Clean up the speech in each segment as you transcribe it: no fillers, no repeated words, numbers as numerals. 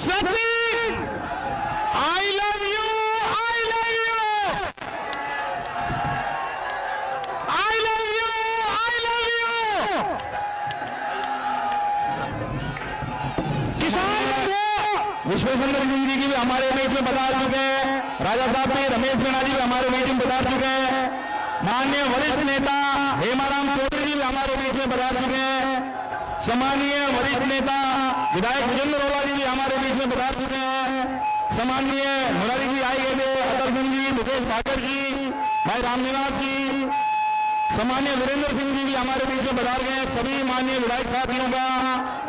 Sachin I love you, I love you, I love you, I love you. किसान विश्वेश्वर सिंह जी भी हमारे बीच में बता चुके हैं, राजा साहब भी, रमेश मीणा जी भी हमारे बीच में बता चुके हैं, माननीय वरिष्ठ नेता हेमाराम चौधरी जी भी हमारे बीच में बता चुके हैं, सम्मानीय वरिष्ठ नेता विधायक विजेंद्र रोला जी भी हमारे बीच में बता चुके हैं, सम्मानीय मुरारी जी आई गए थे, अतर सिंह जी, मुकेश भाकर जी, भाई रामनिवास जी, सम्मानीय वीरेंद्र सिंह जी भी हमारे बीच में बता गए। सभी माननीय विधायक साथियों का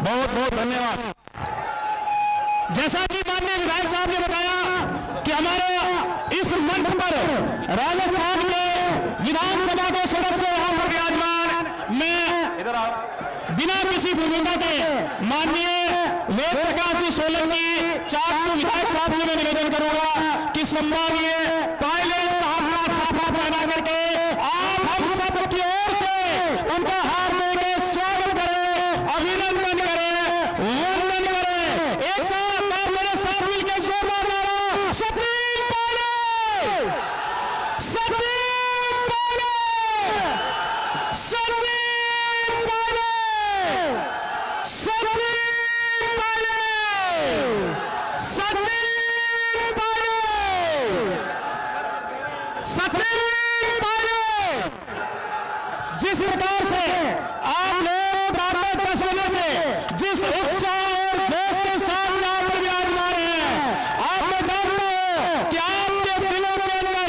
बहुत बहुत धन्यवाद। जैसा कि माननीय विधायक साहब ने बताया कि हमारे इस मंच पर राजस्थान के विधानसभा के सदस्य यहाँ पर विराजमान, मैं इधर बिना किसी भूमिका के माननीय वेद प्रकाश जी सोलंकी 400 विधायक साहब से मैं निवेदन करूंगा कि सम्मानीय पायलट साहब का साफा पहना करके आप हम सब की ओर से उनका हार देकर स्वागत करें, अभिनंदन करें, वंदन करें। एक साथ आप मेरे साथ मिलकर जोरदार नारा सचिन पायलट, सचिन पायलट, सचिन जिस प्रकार से आप लोग प्रातः 10 बजे से जिस उत्साह और जोश के साथ यहाँ पर विराजमान हैं, आप मैं जानता हूँ कि आपके दिलों के अंदर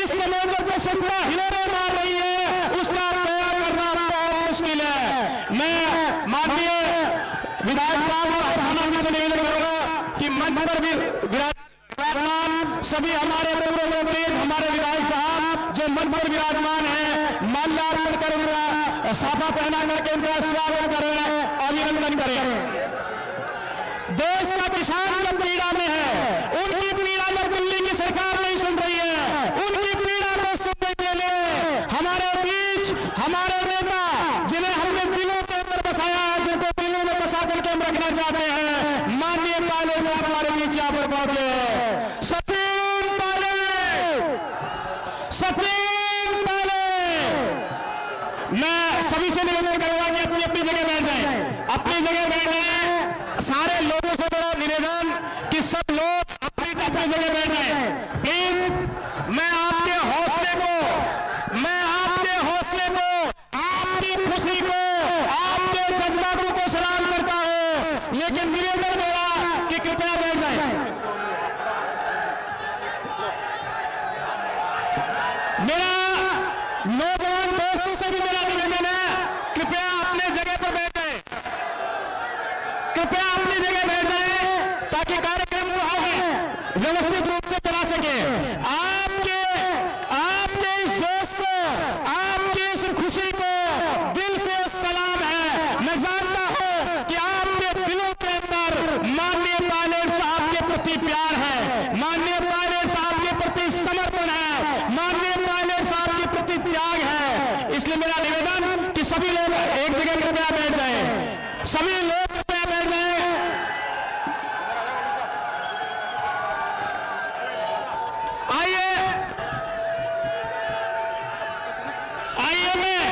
इस समय जो प्रसन्नता हिलोरे मार रही है, उसका तय करना बहुत मुश्किल है। मैं माननीय विधायक साहब और प्रधानमंत्री से निवेदन करूंगा कि मंच पर भी विराजमान सभी हमारे पूर्व मंत्री, हमारे विधायक साहब जो मंच पर विराजमान है, माल्यार्पण कर उनका साफा पहना करके उनका स्वागत करें, अभिनंदन करें। देश का किसान जब पीड़ा में है, उनकी पीड़ा जब दिल्ली की सरकार नहीं सुन रही है, उनकी पीड़ा को सुनने के लिए हमारे बीच हमारे नेता, जिन्हें हमने दिलों के अंदर बसाया है, जिनको दिलों में बसा करके हम रखना चाहते हैं, माननीय पायलट साहब हमारे बीच यहाँ पर पहुंचे। सचिन पायलट, सचिन पायलट। मैं सभी से निवेदन करूंगा कि अपनी अपनी जगह बैठ जाएं, अपनी जगह बैठ जाएं। सारे लोगों से मेरा निवेदन कि सब लोग अपनी अपनी जगह बैठ जाएं प्लीज। मैं आपके हौसले को, मैं आपके हौसले को, आपकी खुशी को, आपके जज्बातों को सलाम करता हूं, लेकिन निवेदन मेरा कि कृपया बैठ जाएं। मेरा नौजवान दोस्तों से भी मेरा निवेदन है, कृपया अपने जगह पर बैठ जाएं, कृपया अपनी जगह बैठ जाएं ताकि कार्यक्रम को आगे व्यवस्थित रूप से चला सके। आपके इस जोश को, आपकी इस खुशी को दिल से सलाम है। मैं जानता हूं कि आपके दिलों के अंदर माननीय पायलट साहब के प्रति प्यार है, माननीय पायलट साहब के प्रति समर्पण है, माननीय पायलट साहब के प्रति त्याग है। इसलिए मेरा निवेदन कि सभी लोग एक जगह कृपया बैठ जाएं, सभी लोग कृपया बैठ जाएं। आइए मैं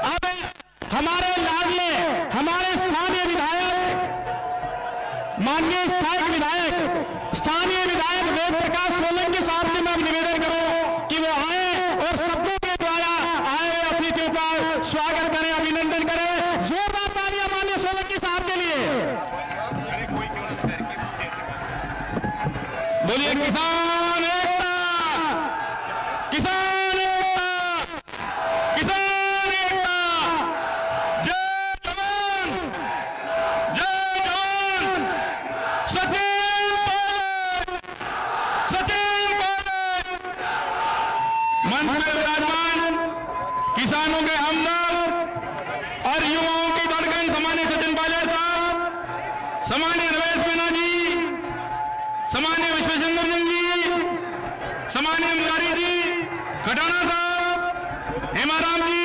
अब हमारे लाडले, हमारे स्थानीय विधायक, माननीय स्थानीय विधायक वेद प्रकाश सोलंकी साहब से मैं निवेदन करूं कि वो आए और शब्दों के द्वारा आए अतिथियों का स्वागत करें, अभिनंदन करें। जोरदार तालियां माननीय सोलंकी साहब के लिए। बोलिए किसान एकता, किसान एकता, किसान एकता। जय जवान, जय जवान। सचिन पायलट, सचिन पायलट। मंच में विराजमान किसानों के हमदर्द और युवाओं की धड़कन सम्मानिय सचिन पायलट साहब, सम्मानिय रमेश मीणा जी, सम्मानिय विश्वेश्वर सिंह जी, सम्मानिय मुरारी जी, खटाना साहब, हेमाराम जी,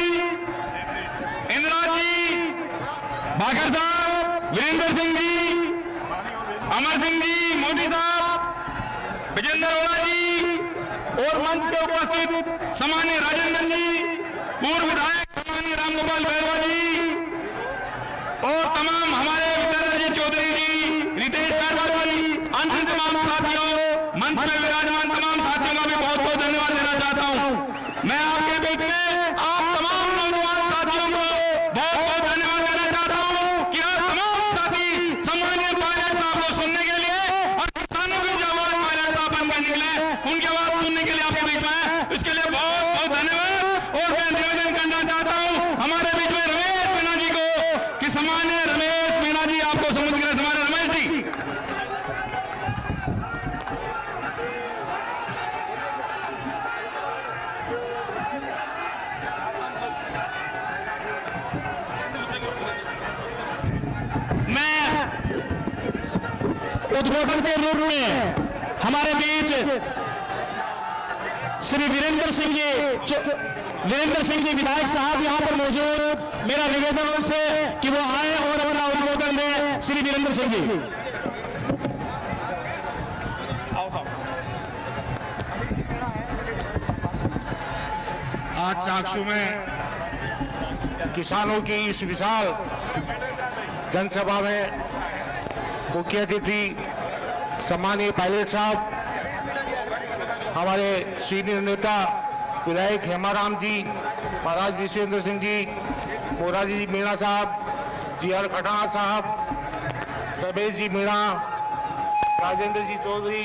इंद्राज जी, भाकर साहब, वीरेंद्र सिंह जी, अमर सिंह जी मोदी साहब, विजेंद्र ओला जी और मंच पे उपस्थित सम्माननीय राजेंद्र जी, पूर्व विधायक सम्माननीय रामगोपाल बैरवा जी और तमाम हमारे विद्याधर जी चौधरी जी, रितेश बैरवा जी, अन्य तमाम साथियों, मंच में विराजमान तमाम साथियों का भी बहुत बहुत धन्यवाद देना चाहता हूं। मैं आपके बीच में आप तमाम नौजवान साथियों को बहुत बहुत धन्यवाद देना चाहता हूं कि आप तमाम साथी सम्माननीय पायलट साहब को सुनने के लिए और किसानों की जो आवाज पायलट साहब बनकर निकले उनकी आवाज सुनने के लिए आपके बीच में, इसके लिए बहुत बहुत धन्यवाद। और मैं निवेदन करना चाहता हूं हमारे बीच में रमेश मीणा जी को कि सम्माननीय रमेश मीणा जी आपको समझ गए, हमारे रमेश जी। उद्घोषण के रूप में हमारे बीच श्री वीरेंद्र सिंह जी विधायक साहब यहां पर मौजूद, मेरा निवेदन उनसे कि वो आए और अपना उद्बोधन दें। श्री वीरेंद्र सिंह जी। आज चाकसू में किसानों की इस विशाल जनसभा में मुख्य अतिथि सम्मानीय पायलट साहब, हमारे सीनियर नेता विधायक हेमाराम जी, महाराज विश्वेंद्र सिंह जी, मोराजी जी मीणा साहब, जी.आर. खटाना साहब, रमेश जी मीणा, राजेंद्र जी चौधरी,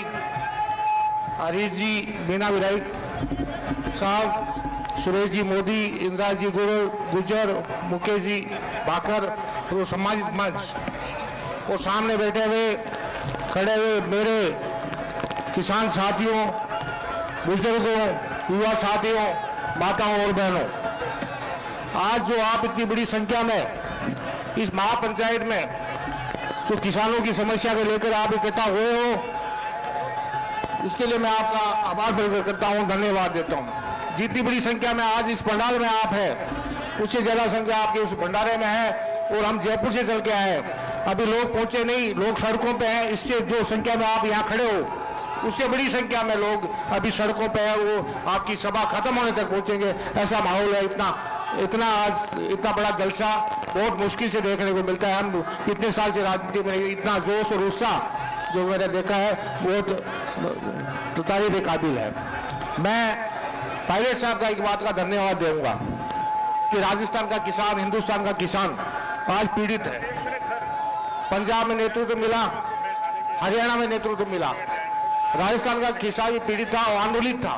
हरीश जी मीणा विधायक साहब, सुरेश जी मोदी, इंद्राज जी गुजर, मुकेश जी भाकर और सम्मानित मंच और सामने बैठे हुए खड़े हुए मेरे किसान साथियों, बुजुर्गों, युवा साथियों, माताओं और बहनों, आज जो आप इतनी बड़ी संख्या में इस महापंचायत में जो किसानों की समस्या को लेकर आप इकट्ठा हुए हो, उसके लिए मैं आपका आभार प्रकट करता हूं, धन्यवाद देता हूं। जितनी बड़ी संख्या में आज इस पंडाल में आप है, उससे ज्यादा संख्या आपके उस भंडारे में है और हम जयपुर से चल के आए, अभी लोग पहुंचे नहीं, लोग सड़कों पे हैं। इससे जो संख्या में आप यहाँ खड़े हो, उससे बड़ी संख्या में लोग अभी सड़कों पे है, वो आपकी सभा खत्म होने तक पहुंचेंगे, ऐसा माहौल है। इतना आज इतना बड़ा जलसा बहुत मुश्किल से देखने को मिलता है। हम कितने साल से राजनीति में इतना जोश और उत्साह जो मैंने देखा है, बहुत तारीफ के काबिल है। मैं पायलट साहब का एक बात का धन्यवाद दूंगा कि राजस्थान का किसान, हिंदुस्तान का किसान आज पीड़ित है। पंजाब में नेतृत्व मिला, हरियाणा में नेतृत्व मिला, राजस्थान का किसान पीड़ित था और आंदोलित था,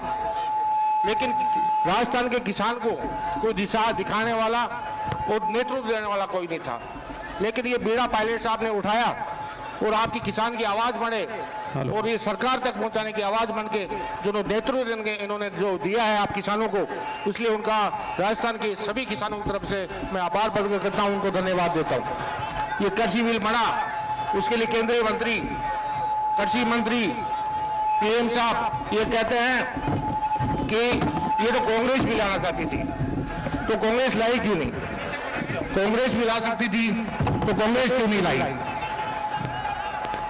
लेकिन राजस्थान के किसान को कोई दिशा दिखाने वाला और नेतृत्व देने वाला कोई नहीं था। लेकिन ये बीड़ा पायलट साहब ने उठाया और आपकी किसान की आवाज बने और ये सरकार तक पहुंचाने की आवाज बन के जो नेतृत्व इन्होंने जो दिया है आप किसानों को, इसलिए उनका राजस्थान के सभी किसानों की तरफ से मैं आभार प्रकट करता हूं, उनको धन्यवाद देता हूं। ये कृषि बिल बना, उसके लिए केंद्रीय मंत्री, कृषि मंत्री पीएम साहब ये कहते हैं कि ये तो कांग्रेस भी लाना चाहती थी, तो कांग्रेस लाई क्यों नहीं? कांग्रेस भी ला सकती थी तो कांग्रेस क्यों नहीं लाई?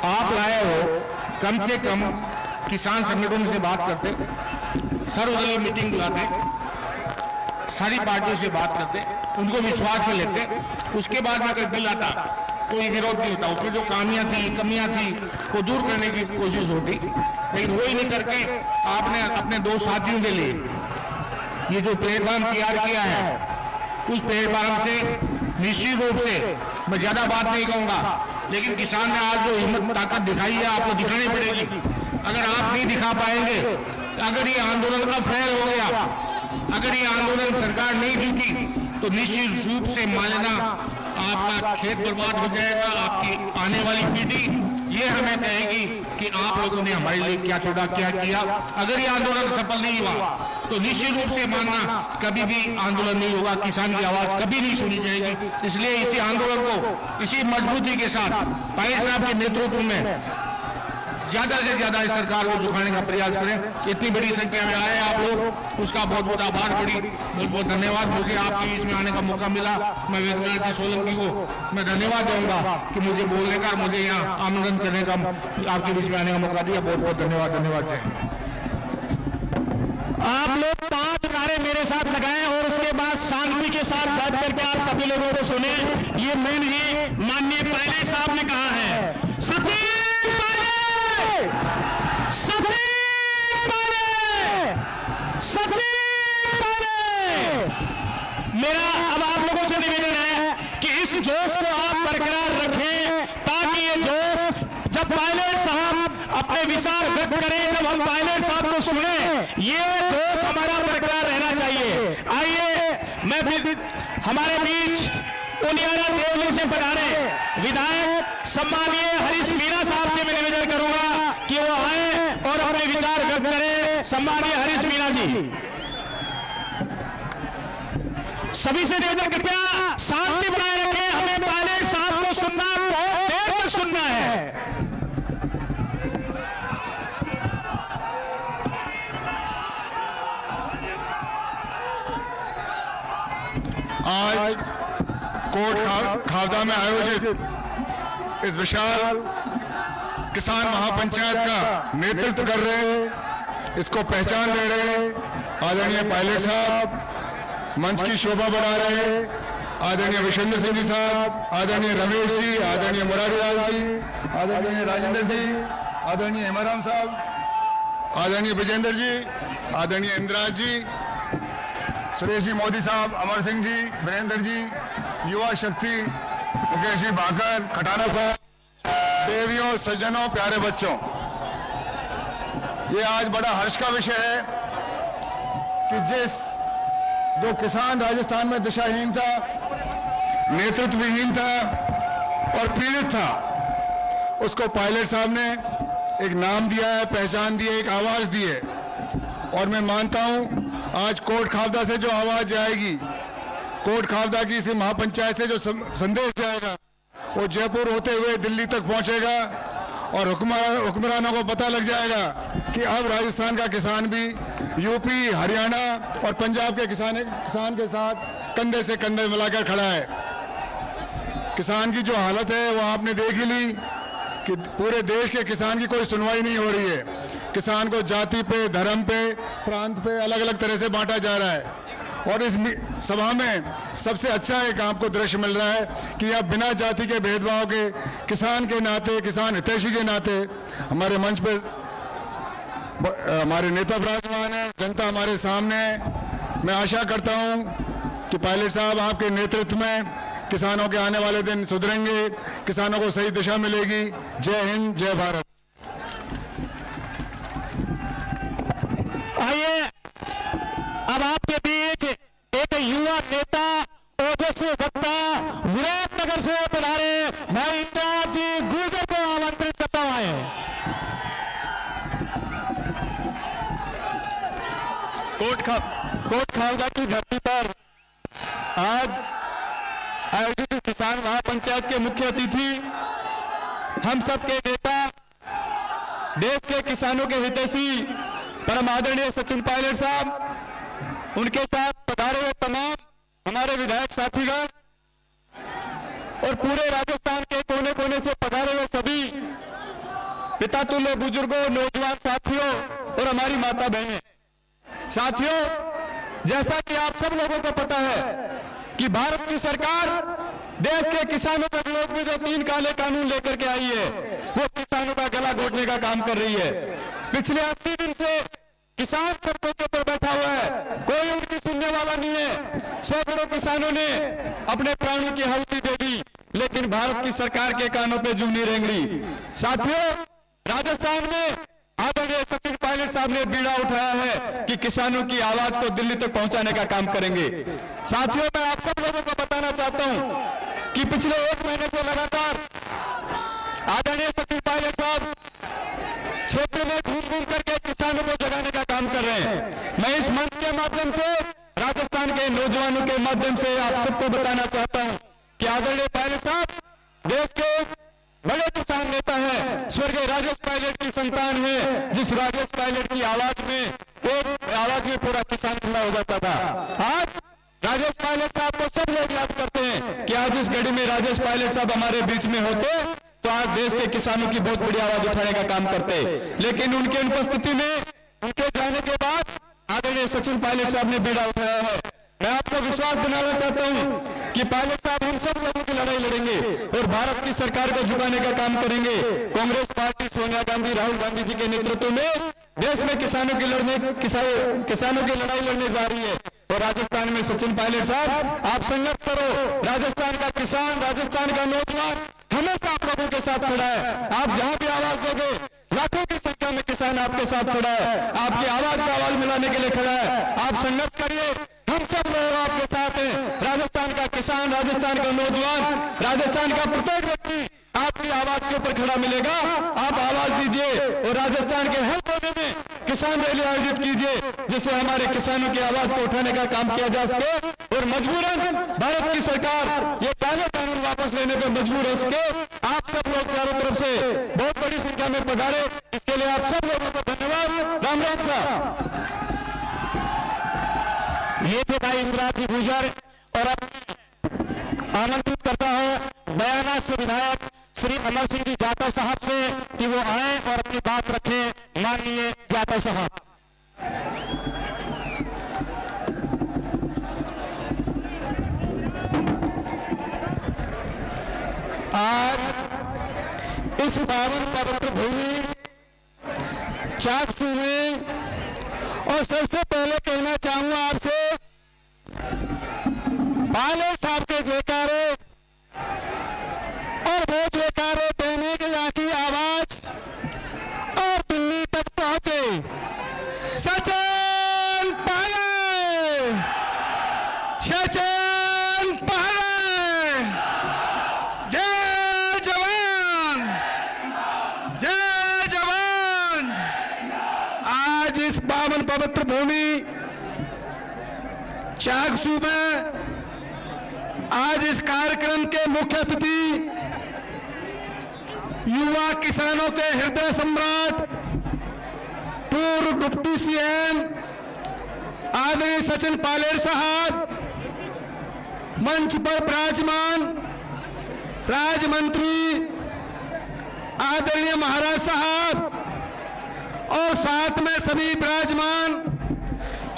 आप लाए हो, कम से कम किसान संगठनों से बात करते, सर्वदलीय मीटिंग बुलाते, सारी पार्टियों से बात करते, उनको विश्वास में लेते, उसके बाद में अगर बिल आता कोई विरोध नहीं होता, उसमें जो खामियां थी, कमियां थी, वो दूर करने की कोशिश होती, लेकिन वही नहीं करके आपने अपने दो साथियों के लिए ये जो प्लेटफॉर्म तैयार किया है, उस प्लेटफॉर्म से निश्चित रूप से मैं ज्यादा बात नहीं कहूंगा, लेकिन किसान ने आज जो हिम्मत ताकत दिखाई है आपको दिखानी पड़ेगी। अगर आप नहीं दिखा पाएंगे, अगर ये आंदोलन का फेल हो गया, अगर ये आंदोलन सरकार नहीं जीती, तो निश्चित रूप से मान लेना आपका खेत बर्बाद हो जाएगा, आपकी आने वाली पीढ़ी ये हमें कहेगी कि आप लोगों ने हमारे लिए क्या छोड़ा, क्या किया। अगर ये आंदोलन सफल नहीं हुआ तो निश्चित रूप से मानना कभी भी आंदोलन नहीं होगा, किसान की आवाज कभी नहीं सुनी जाएगी। इसलिए इसी आंदोलन को इसी मजबूती के साथ पायलट साहब के नेतृत्व में ज्यादा से ज्यादा इस सरकार को झुकाने का प्रयास करें। इतनी बड़ी संख्या में आए आप लोग, उसका बहुत बहुत आभार, बहुत बहुत धन्यवाद। मुझे आपके बीच में आने का मौका मिला। मैं वेदव्यास जी सोलंकी को मैं धन्यवाद दूंगा कि मुझे बोलने का, मुझे यहाँ आमंत्रण करने का, आपके बीच में आने का मौका दिया। बहुत बहुत धन्यवाद। धन्यवाद से आप लोग 5 नारे मेरे साथ लगाएं और उसके बाद शांति के साथ बैठ करके आप सभी लोगों को सुने। ये मेन ही माननीय पायलट साहब ने कहा है, सचिन पायलट, सचिन पायलट, सचिन पायलट। मेरा अब आप लोगों से निवेदन है कि इस जोश को आप बरकरार रखें, ताकि ये जोश जब पायलट साहब अपने विचार व्यक्त करें, जब हम पायलट साहब को सुने, ये जोश हमारा बरकरार रहना चाहिए। आइए मैं भी हमारे बीच उनियारा देवली से पधारे विधायक सम्मानीय हरीश मीणा साहब से मैं निवेदन करूंगा कि वो आए और अपने विचार व्यक्त करें। सम्मानीय हरीश मीणा जी, सभी से निवेदन कृपया शांति बनाए रखें। हमें पायलट साहब को सुनना, बहुत देर तक सुनना है। आज कोट खावदा में आयोजित इस विशाल किसान महापंचायत का नेतृत्व कर रहे, इसको पहचान दे रहे आदरणीय पायलट साहब, मंच की शोभा बढ़ा रहे आदरणीय विश्वेंद्र सिंह जी साहब, आदरणीय रमेश जी, आदरणीय मुरारीलाल जी, आदरणीय राजेंद्र जी, आदरणीय हेमाराम साहब, आदरणीय विजेंद्र जी, आदरणीय इंदिराज जी, सुरेश जी मोदी साहब, अमर सिंह जी, वीरेंद्र जी, युवा शक्ति मुकेश जी भाकर, खटाना साहब, देवियों, सज्जनों, प्यारे बच्चों, ये आज बड़ा हर्ष का विषय है कि जो किसान राजस्थान में दिशाहीन था, नेतृत्वहीन था और पीड़ित था, उसको पायलट साहब ने एक नाम दिया है, पहचान दी है, एक आवाज दी है। और मैं मानता हूं आज कोट खावदा से जो आवाज जाएगी, कोट खावदा की इस महापंचायत से जो संदेश जाएगा, वो जयपुर होते हुए दिल्ली तक पहुंचेगा और हुक्मरानों को पता लग जाएगा कि अब राजस्थान का किसान भी यूपी, हरियाणा और पंजाब के किसान के साथ कंधे से कंधे मिलाकर खड़ा है। किसान की जो हालत है वो आपने देख ही ली कि पूरे देश के किसान की कोई सुनवाई नहीं हो रही है। किसान को जाति पे, धर्म पे, प्रांत पे अलग अलग तरह से बांटा जा रहा है। और इस सभा में सबसे अच्छा एक आपको दृश्य मिल रहा है कि अब बिना जाति के भेदभाव के, किसान के नाते, किसान हितैषी के नाते हमारे मंच पे हमारे नेता विराजमान हैं, जनता हमारे सामने है। मैं आशा करता हूं कि पायलट साहब आपके नेतृत्व में किसानों के आने वाले दिन सुधरेंगे, किसानों को सही दिशा मिलेगी। जय हिंद, जय भारत। आइए अब आपके बीच एक युवा नेता, ओजस्वी वक्ता विराटनगर से पधारे भाई इंदिराज जी गुर्जर को आमंत्रित करता हूं। आए कोट खावदा की धरती पर आज आयोजित किसान महापंचायत के मुख्य अतिथि, हम सबके नेता, देश के किसानों के हितैषी परम आदरणीय सचिन पायलट साहब, उनके साथ पधारे हुए तमाम हमारे विधायक साथीगण और पूरे राजस्थान के कोने कोने से पधारे हुए सभी पिता तुल्य बुजुर्गों, नौजवान साथियों और हमारी माता बहनें। साथियों, जैसा कि आप सब लोगों को पता है कि भारत की सरकार देश के किसानों के विरोध में जो 3 काले कानून लेकर के आई है, वो किसानों का गला घोटने का काम कर रही है। पिछले 80 दिन से किसान सड़कों के ऊपर बैठा हुआ है, कोई उनकी सुनने वाला नहीं है। सैकड़ों किसानों ने अपने प्राणों की आहुति दे दी, लेकिन भारत की सरकार के कानों पे जूं नहीं रेंगड़ी। साथियों, राजस्थान में आदरणीय सचिन पायलट साहब ने बीड़ा उठाया है कि किसानों की आवाज को दिल्ली तक पहुंचाने का काम करेंगे। साथियों, मैं आप सब लोगों को बताना चाहता हूं कि पिछले 1 महीने से लगातार आदरणीय सचिन पायलट साहब क्षेत्र में घूम करके किसानों को जगाने का काम कर रहे हैं। मैं इस मंच के माध्यम से, राजस्थान के नौजवानों के माध्यम से आप सबको बताना चाहता हूं कि आदरणीय पायलट साहब देश के बड़े किसान नेता है, स्वर्गीय राजेश पायलट की संतान है, जिस राजेश पायलट की आवाज में एक आवाज में पूरा किसान खड़ा हो जाता था। आज राजेश पायलट साहब को सब लोग याद करते हैं कि आज इस घड़ी में राजेश पायलट साहब हमारे बीच में होते तो आज देश के किसानों की बहुत बड़ी आवाज उठाने का काम करते, लेकिन उनकी अनुपस्थिति में, उनके जाने के बाद आदरणीय सचिन पायलट साहब ने बीड़ा उठाया है। मैं आपको विश्वास दिलाना चाहता हूं कि पायलट साहब हम सब लोगों की लड़ाई लड़ेंगे और भारत की सरकार को झुकाने का काम करेंगे। कांग्रेस पार्टी सोनिया गांधी, राहुल गांधी जी के नेतृत्व में देश में किसानों की लड़ाई लड़ने जा रही है। और राजस्थान में सचिन पायलट साहब, आप संघर्ष करो। राजस्थान का किसान, राजस्थान का नौजवान हमेशा आप लोगों के साथ खड़ा है। आप जहां भी आवाज दोगे, लाखों की संख्या में किसान आपके साथ खड़ा है, आपकी आवाज का आवाज मिलाने के लिए खड़ा है। आप संघर्ष करिए, हम सब लोग आपके साथ हैं। राजस्थान का किसान, राजस्थान का नौजवान, राजस्थान का प्रत्येक व्यक्ति आपकी आवाज के ऊपर खड़ा मिलेगा। आप आवाज दीजिए और राजस्थान के हर कोने में किसान रैली आयोजित कीजिए, जिससे हमारे किसानों की आवाज को उठाने का काम किया जा सके और मजबूरन भारत की सरकार ये काले कानून वापस लेने पर मजबूर हो सके। आप सब लोग चारों तरफ से बहुत बड़ी संख्या में पधारे, इसके लिए आप सब लोगों को धन्यवाद। राम राम साहब। ये थे भाई इंद्राज जी गुर्जर और आमंत्रित करता है बयाना से विधायक श्री अमर सिंह जी जाटव साहब से कि वो आए और अपनी बात रखें। माननीय जाटव साहब। आज इस पावन पवित्र भूमि चाकसू में, और सबसे पहले कहना चाहूंगा आपसे, पायलट साहब के जयकारे और वो जयकारे देने के यहाँ की आवाज और दिल्ली तक पहुंचे। सचिन पायलट, सचिन पायलट, जय जवान, जय जवान। आज इस पावन पवित्र भूमि चाकसू में आज इस कार्यक्रम के मुख्य अतिथि युवा किसानों के हृदय सम्राट, पूर्व डिप्टी सीएम आदरणीय सचिन पायलट साहब, मंच पर विराजमान राज्य मंत्री आदरणीय महाराज साहब, और साथ में सभी विराजमान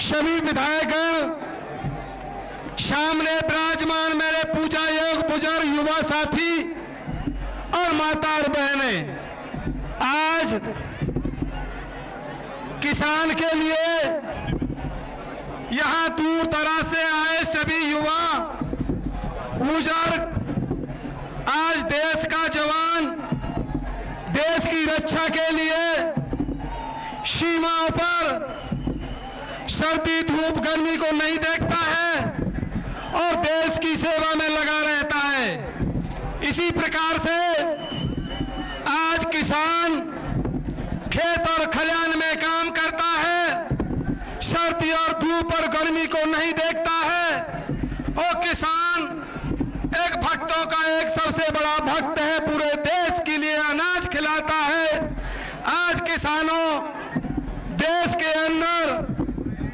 सभी विधायकगण, सामने विराजमान मेरे पूजा योग बुजुर्ग युवा साथी और माता और बहनें। आज किसान के लिए यहां दूर दराज से आए सभी युवा बुजुर्ग, आज देश का जवान देश की रक्षा के लिए सीमाओं पर सर्दी धूप गर्मी को नहीं देखता है और देश की सेवा में लगा रहता है। इसी प्रकार से आज किसान खेत और खलिहान में काम करता है, सर्दी और धूप और गर्मी को नहीं देखता है। और किसान एक भक्तों का एक सबसे बड़ा भक्त है, पूरे देश के लिए अनाज खिलाता है। आज किसानों देश के अंदर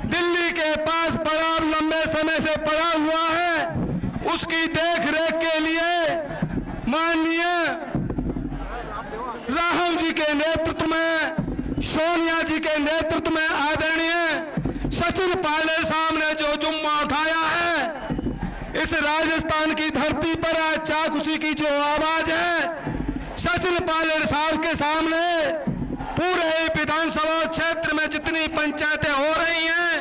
दिल्ली के पास पड़ा, लंबे समय से पड़ा हुआ है, उसकी देख रेख के लिए माननीय राहुल जी के नेतृत्व में, सोनिया जी के नेतृत्व में आदरणीय सचिन पायलट साहब ने जो जुम्मा उठाया है, इस राजस्थान की धरती पर आज चाकसू की जो आवाज है, सचिन पायलट साहब के सामने पूरे विधानसभा क्षेत्र में जितनी पंचायतें हो रही हैं,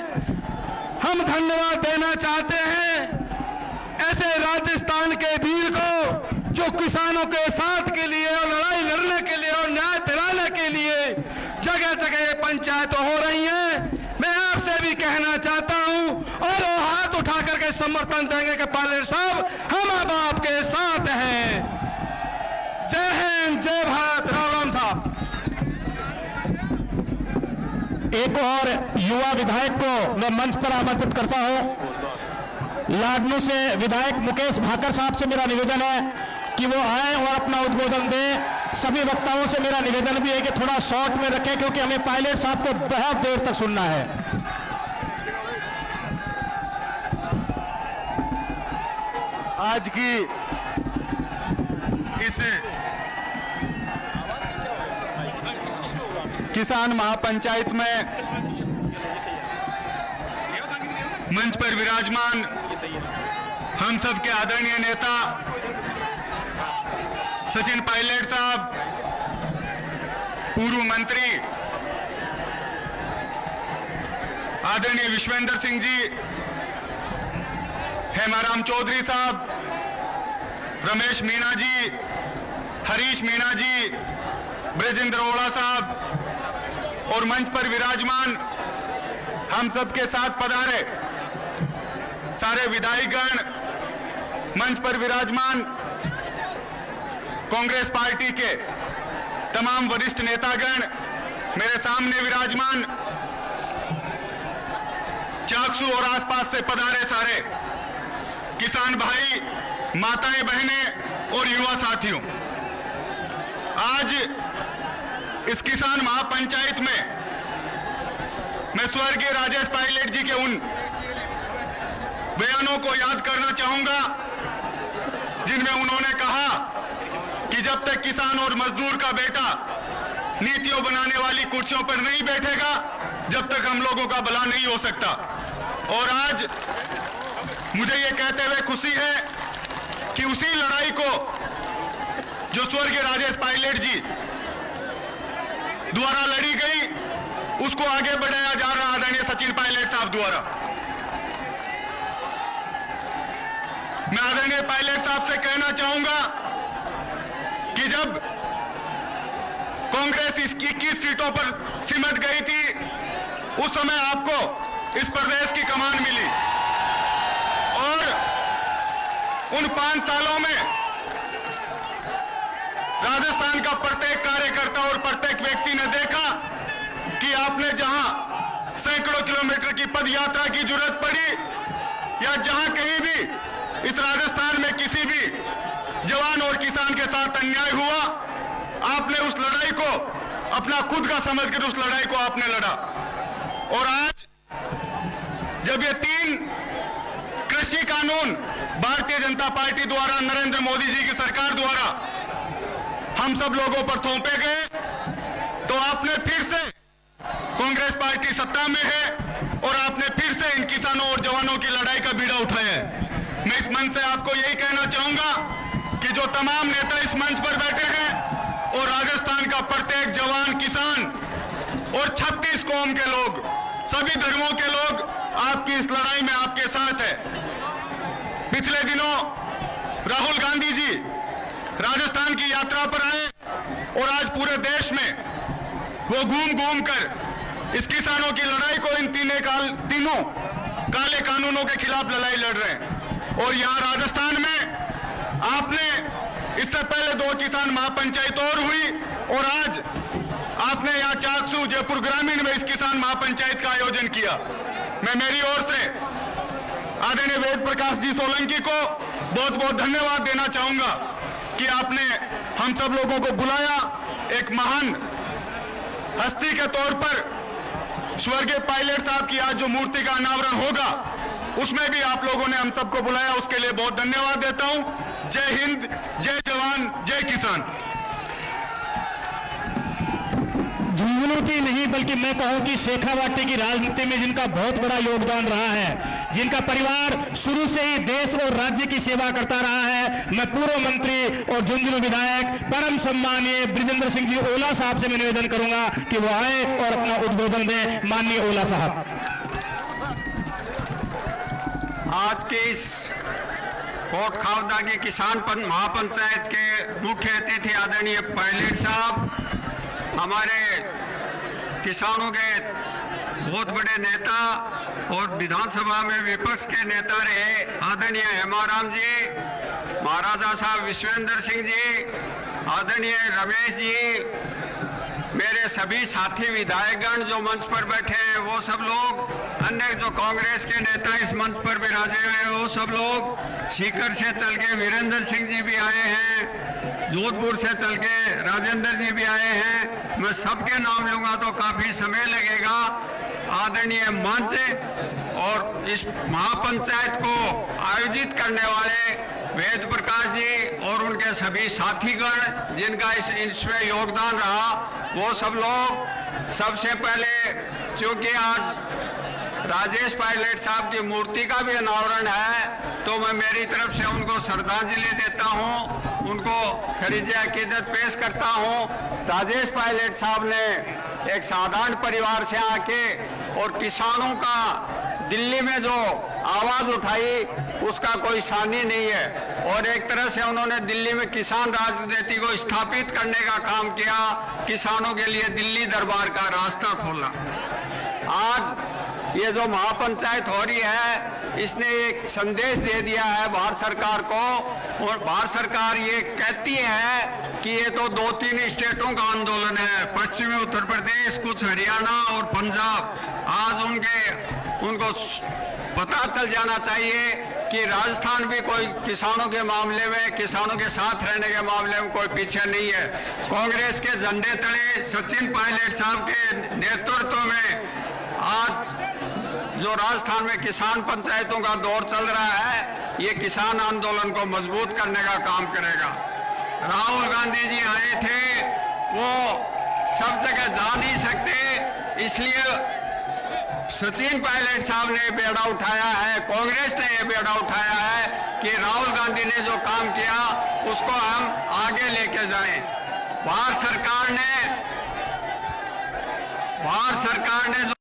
हम धन्यवाद देना चाहते हैं ऐसे राजस्थान के वीर को जो किसानों के साथ के लिए और लड़ाई लड़ने के लिए और न्याय दिलाने के लिए जगह जगह ये पंचायतें हो रही हैं। मैं आपसे भी कहना चाहता हूं और वो हाथ उठा करके समर्थन देंगे कि पायलट साहब हम अब आपके साथ हैं। जय हिंद, जय भारत। राम साहब। एक और युवा विधायक को मैं मंच पर आमंत्रित करता हूं। लाडनू से विधायक मुकेश भाकर साहब से मेरा निवेदन है कि वो आए और अपना उद्बोधन दें। सभी वक्ताओं से मेरा निवेदन भी है कि थोड़ा शॉर्ट में रखें, क्योंकि हमें पायलट साहब को बहुत देर तक सुनना है। आज की इस किसान महापंचायत में मंच पर विराजमान हम सब के आदरणीय नेता सचिन पायलट साहब, पूर्व मंत्री आदरणीय विश्वेंद्र सिंह जी, हेमाराम चौधरी साहब, रमेश मीणा जी, हरीश मीणा जी, ब्रजेंद्र ओला साहब और मंच पर विराजमान हम सबके साथ पधारे सारे विधायकगण, मंच पर विराजमान कांग्रेस पार्टी के तमाम वरिष्ठ नेतागण, मेरे सामने विराजमान चाकसू और आसपास से पधारे सारे किसान भाई, माताएं, बहनें और युवा साथियों, आज इस किसान महापंचायत में मैं स्वर्गीय राजेश पायलट जी के उन बयानों को याद करना चाहूंगा जिनमें उन्होंने कहा कि जब तक किसान और मजदूर का बेटा नीतियों बनाने वाली कुर्सियों पर नहीं बैठेगा, जब तक हम लोगों का भला नहीं हो सकता। और आज मुझे ये कहते हुए खुशी है कि उसी लड़ाई को जो स्वर्गीय राजेश पायलट जी द्वारा लड़ी गई, उसको आगे बढ़ाया जा रहा आदरणीय सचिन पायलट साहब द्वारा। मैं आदरणीय पायलट साहब से कहना चाहूंगा कि जब कांग्रेस 21 सीटों पर सिमट गई थी, उस समय आपको इस प्रदेश की कमान मिली और उन 5 सालों में राजस्थान का प्रत्येक कार्यकर्ता और प्रत्येक व्यक्ति ने देखा कि आपने जहां सैकड़ों किलोमीटर की पद यात्रा की जरूरत पड़ी या जहां कहीं भी इस राजस्थान में किसी भी जवान और किसान के साथ अन्याय हुआ, आपने उस लड़ाई को अपना खुद का समझकर उस लड़ाई को आपने लड़ा। और आज जब ये 3 कृषि कानून भारतीय जनता पार्टी द्वारा, नरेंद्र मोदी जी की सरकार द्वारा हम सब लोगों पर थोपे गए, तो आपने फिर से, कांग्रेस पार्टी सत्ता में है और आपने फिर से इन किसानों और जवानों की लड़ाई का बीड़ा उठाया है। मैं इस मंच से आपको यही कहना चाहूंगा कि जो तमाम नेता इस मंच पर बैठे हैं और राजस्थान का प्रत्येक जवान, किसान और 36 कौम के लोग, सभी धर्मों के लोग आपकी इस लड़ाई में आपके साथ है। पिछले दिनों राहुल गांधी जी राजस्थान की यात्रा पर आए और आज पूरे देश में वो घूम घूम कर इस किसानों की लड़ाई को, इन तीनों काले कानूनों के खिलाफ लड़ाई लड़ रहे हैं। और यहाँ राजस्थान में आपने इससे पहले 2 किसान महापंचायत और हुई और आज आपने यहाँ चाकसू, जयपुर ग्रामीण में इस किसान महापंचायत का आयोजन किया। मैं मेरी ओर से आदरणीय वेद प्रकाश जी सोलंकी को बहुत बहुत धन्यवाद देना चाहूंगा कि आपने हम सब लोगों को बुलाया। एक महान हस्ती के तौर पर स्वर्गीय पायलट साहब की आज जो मूर्ति का अनावरण होगा, उसमें भी आप लोगों ने हम सबको बुलाया, उसके लिए बहुत धन्यवाद देता हूं। जय हिंद, जय जवान, जय किसान। झुंझुनू की नहीं बल्कि मैं कहूं कि शेखावाटी की राजनीति में जिनका बहुत बड़ा योगदान रहा है, जिनका परिवार शुरू से ही देश और राज्य की सेवा करता रहा है, मैं पूर्व मंत्री और झुंझुनू विधायक परम सम्मानीय ब्रजेंद्र सिंह जी ओला साहब से मैं निवेदन करूंगा कि वो आए और अपना उद्बोधन दें। माननीय ओला साहब। आज के इस कोट खावदा की किसान महापंचायत के मुख्य अतिथि आदरणीय पायलट साहब, हमारे किसानों के बहुत बड़े नेता और विधानसभा में विपक्ष के नेता रहे आदरणीय हेमाराम जी, महाराजा साहब विश्वेंद्र सिंह जी, आदरणीय रमेश जी, मेरे सभी साथी विधायकगण जो मंच पर बैठे हैं, वो सब लोग, अन्य जो कांग्रेस के नेता इस मंच पर विराजे हुए हैं वो सब लोग, सीकर से चल के वीरेंद्र सिंह जी भी आए हैं, जोधपुर से चल के राजेंद्र जी भी आए हैं। मैं सबके नाम लूंगा तो काफी समय लगेगा। आदरणीय मंच और इस महापंचायत को आयोजित करने वाले वेद प्रकाश जी और उनके सभी साथीगण जिनका इसमें योगदान रहा, वो सब लोग, सबसे पहले क्योंकि आज राजेश पायलट साहब की मूर्ति का भी अनावरण है, तो मैं मेरी तरफ से उनको श्रद्धांजलि देता हूं, उनको खरीजे अकीदत पेश करता हूं। राजेश पायलट साहब ने एक साधारण परिवार से आके और किसानों का दिल्ली में जो आवाज उठाई उसका कोई सानी नहीं है, और एक तरह से उन्होंने दिल्ली में किसान राजनीति को स्थापित करने का काम किया, किसानों के लिए दिल्ली दरबार का रास्ता खोला। आज ये जो महापंचायत हो रही है, इसने एक संदेश दे दिया है भारत सरकार को, और भारत सरकार ये कहती है कि ये तो 2-3 स्टेटों का आंदोलन है, पश्चिमी उत्तर प्रदेश, कुछ हरियाणा और पंजाब। आज उनको पता चल जाना चाहिए कि राजस्थान भी कोई किसानों के मामले में, किसानों के साथ रहने के मामले में कोई पीछे नहीं है। कांग्रेस के झंडे तले सचिन पायलट साहब के नेतृत्व में आज जो राजस्थान में किसान पंचायतों का दौर चल रहा है, ये किसान आंदोलन को मजबूत करने का काम करेगा। राहुल गांधी जी आए थे, वो सब जगह जा नहीं सकते, इसलिए सचिन पायलट साहब ने बेड़ा उठाया है, कांग्रेस ने ये बेड़ा उठाया है कि राहुल गांधी ने जो काम किया उसको हम आगे लेके जाएं। भारत सरकार ने जो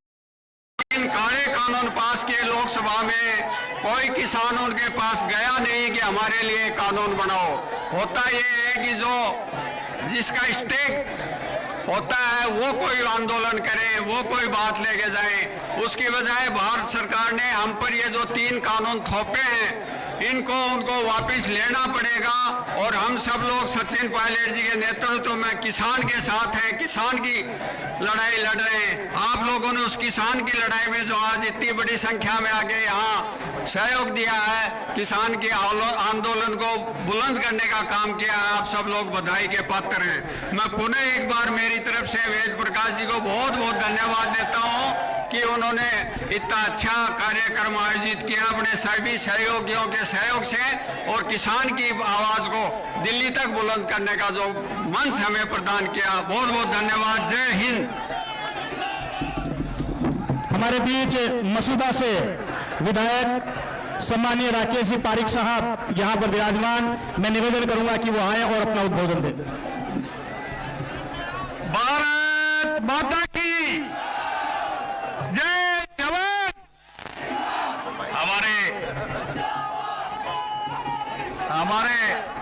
काले कानून पास किए लोकसभा में, कोई किसान उनके पास गया नहीं कि हमारे लिए कानून बनाओ। होता ये है कि जो जिसका स्टेक होता है वो कोई आंदोलन करे, वो कोई बात लेके जाए, उसकी बजाय भारत सरकार ने हम पर ये जो 3 कानून थोपे हैं, उनको वापस लेना पड़ेगा। और हम सब लोग सचिन पायलट जी के नेतृत्व में किसान के साथ हैं, किसान की लड़ाई लड़ रहे हैं। आप लोगों ने उस किसान की लड़ाई में जो आज इतनी बड़ी संख्या में आके यहाँ सहयोग दिया है, किसान के आंदोलन को बुलंद करने का काम किया है, आप सब लोग बधाई के पात्र हैं। मैं पुनः एक बार मेरी तरफ से वेद प्रकाश जी को बहुत बहुत धन्यवाद देता हूँ कि उन्होंने इतना अच्छा कार्यक्रम आयोजित किया अपने सभी सहयोगियों के सहयोग से, और किसान की आवाज को दिल्ली तक बुलंद करने का जो मंच हमें प्रदान किया। बहुत बहुत धन्यवाद। जय हिंद। हमारे बीच मसूदा से विधायक सम्मानीय राकेश जी पारिक साहब यहाँ पर विराजमान, मैं निवेदन करूंगा कि वो आए और अपना उद्बोधन दें। भारत माता की जय। जवान।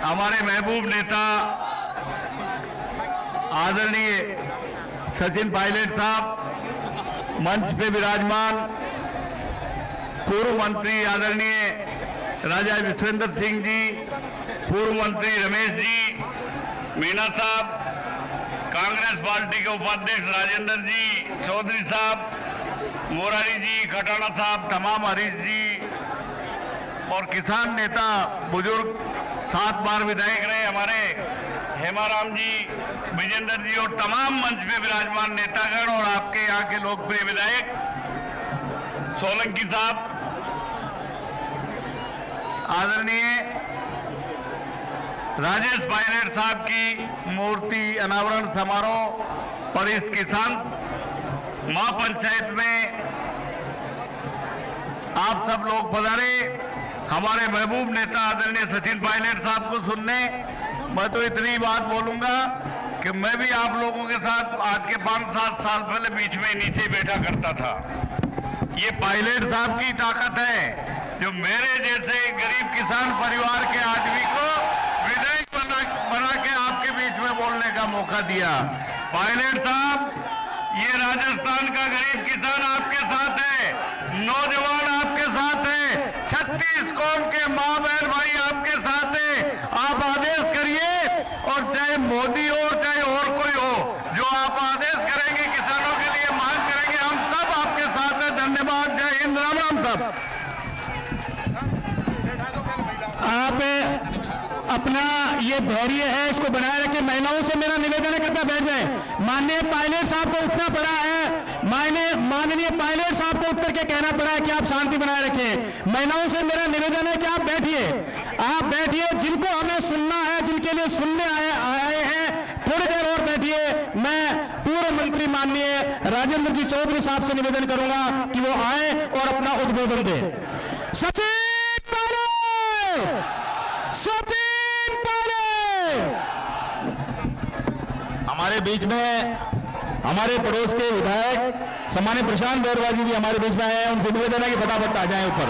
हमारे महबूब नेता आदरणीय सचिन पायलट साहब मंच पे विराजमान, पूर्व मंत्री आदरणीय राजा विश्वेंद्र सिंह जी, पूर्व मंत्री रमेश जी, मीना साहब, कांग्रेस पार्टी के उपाध्यक्ष राजेंद्र जी, चौधरी साहब, मोरारी जी, खटाना साहब, तमाम हरीश जी और किसान नेता बुजुर्ग 7 बार विधायक रहे हमारे हेमाराम जी, विजेंद्र जी और तमाम मंच पे विराजमान नेतागण और आपके यहाँ के लोकप्रिय विधायक सोलंकी साहब, आदरणीय राजेश पायलट साहब की मूर्ति अनावरण समारोह और इस किसान महापंचायत में आप सब लोग पधारे। हमारे महबूब नेता आदरणीय सचिन पायलट साहब को सुनने, मैं तो इतनी बात बोलूंगा कि मैं भी आप लोगों के साथ आज के 5-7 साल पहले बीच में नीचे बैठा करता था। ये पायलट साहब की ताकत है जो मेरे जैसे गरीब किसान परिवार के आदमी को विधायक बना के आपके बीच में बोलने का मौका दिया। पायलट साहब, ये राजस्थान का गरीब किसान आपके साथ है, नौजवान आपके साथ है, 36 कौम के माँ बहन भाई आपके साथ है। आप आदेश करिए, और चाहे मोदी हो चाहे और कोई हो, जो आप आदेश करेंगे किसानों के लिए मांग करेंगे, हम सब आपके साथ हैं। धन्यवाद। जय हिंद। साहब, आप अपना ये धैर्य है इसको बनाए रखें। महिलाओं से मेरा निवेदन है कृपया बैठ जाएं। माननीय पायलट साहब को उठना पड़ा है, माननीय पायलट साहब को उठ करके कहना पड़ा है कि आप शांति बनाए रखें। महिलाओं से मेरा निवेदन है कि आप बैठिए, जिनको हमें सुनना है, जिनके लिए सुनने आए हैं, थोड़ी देर और बैठिए। मैं पूर्व मंत्री माननीय राजेंद्र जी चौधरी साहब से निवेदन करूंगा कि वो आए और अपना उद्बोधन दें। सचिन पायलट हमारे बीच में, हमारे पड़ोस के विधायक सम्मानित प्रशांत बहरवाल जी भी हमारे बीच में आए हैं। उनसे निवेदन है कि फटाफट आ जाएं ऊपर।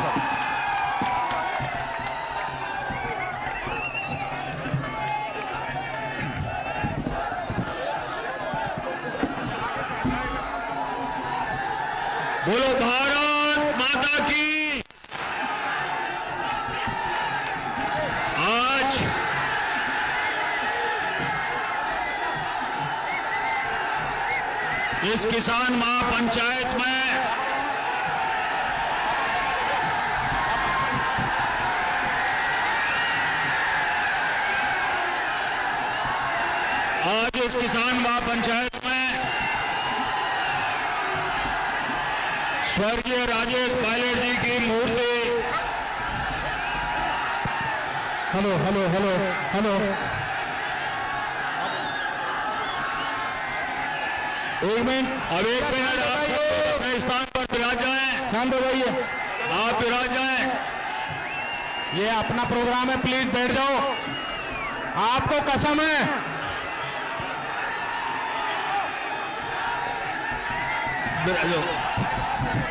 बोलो भारत माता की। आज इस किसान महापंचायत में स्वर्गीय राजेश पायलट जी की मूर्ति। हेलो हेलो हेलो हेलो, एक मिनट, अब एक मिनट, आप अपने स्थान पर विराज जाएं। शांत हो जाइए, आप विराज जाएं। ये अपना प्रोग्राम है, प्लीज बैठ जाओ। आपको कसम है,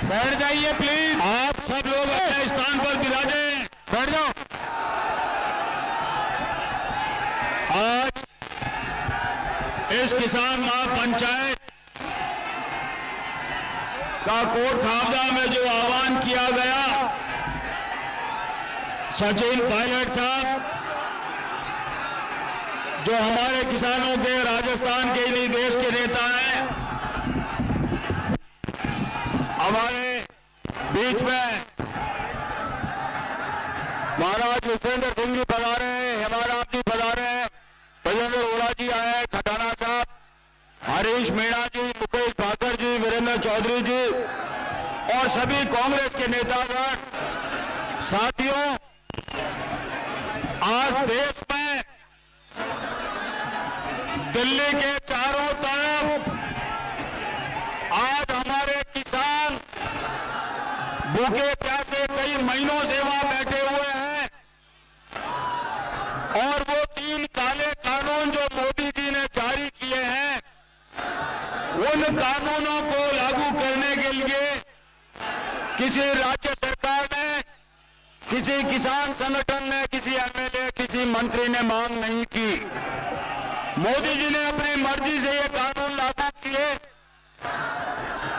बैठ जाइए प्लीज। आप सब लोग अपने स्थान पर विराजें, बैठ जाओ। आज इस किसान महापंचायत का कोट खावड़ा में जो आह्वान किया गया, सचिन पायलट साहब जो हमारे किसानों के, राजस्थान के इन्हीं देश के नेता हैं, हमारे बीच में महाराज विश्वेंद्र सिंह जी पधारे हैं, हेमाराम जी पधारे हैं, बजेंद्र ओला जी आए हैं, खटाना साहब, हरीश मीणा जी, मुकेश भाकर जी, वीरेंद्र चौधरी जी और सभी कांग्रेस के नेतागण। साथियों, आज देश में दिल्ली के चारों तरफ आज हमारे किसान भूखे प्यासे कई महीनों से वहां बैठे हुए हैं और वो 3 काले कानून जो मोदी जी ने जारी किए हैं, उन कानूनों को लागू करने के लिए किसी राज्य सरकार ने, किसी किसान संगठन ने, किसी एमएलए, किसी मंत्री ने मांग नहीं की। मोदी जी ने अपनी मर्जी से ये कानून लागू किए।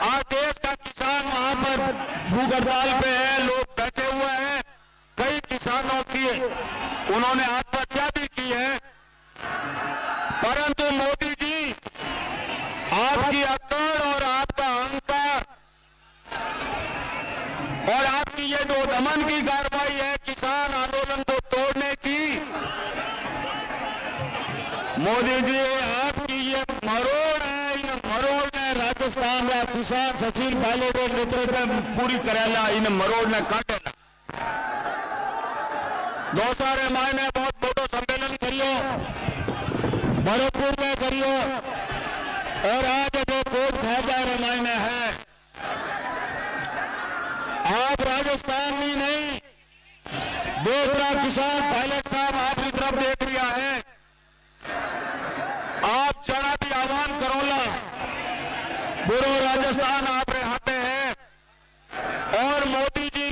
आज देश का किसान वहां पर भूख हड़ताल पे है, लोग बैठे हुए हैं, कई किसानों की उन्होंने आत्महत्या भी की है, परंतु मोदी जी आपकी अकड़ और आपका अहंकार और आपकी ये जो दमन की कार्रवाई है किसान आंदोलन को तोड़ने की, मोदी जी आपकी ये मरोड़ है, इन मरोड़ ने राजस्थान या किसान सचिन पायलट के नेतृत्व में पूरी करेला, इन मरोड़ ने काटेला। दौसारे मायने बहुत बड़ो सम्मेलन करियो, भरतपुर में करियो और आज जो कोट खावड़ा मायने है। आप राजस्थान में नहीं, दूसरा किसान पायलट साहब आपकी तरफ देख रहा है। आप जरा भी आह्वान करोला, पूरा राजस्थान आप हाथे है और मोदी जी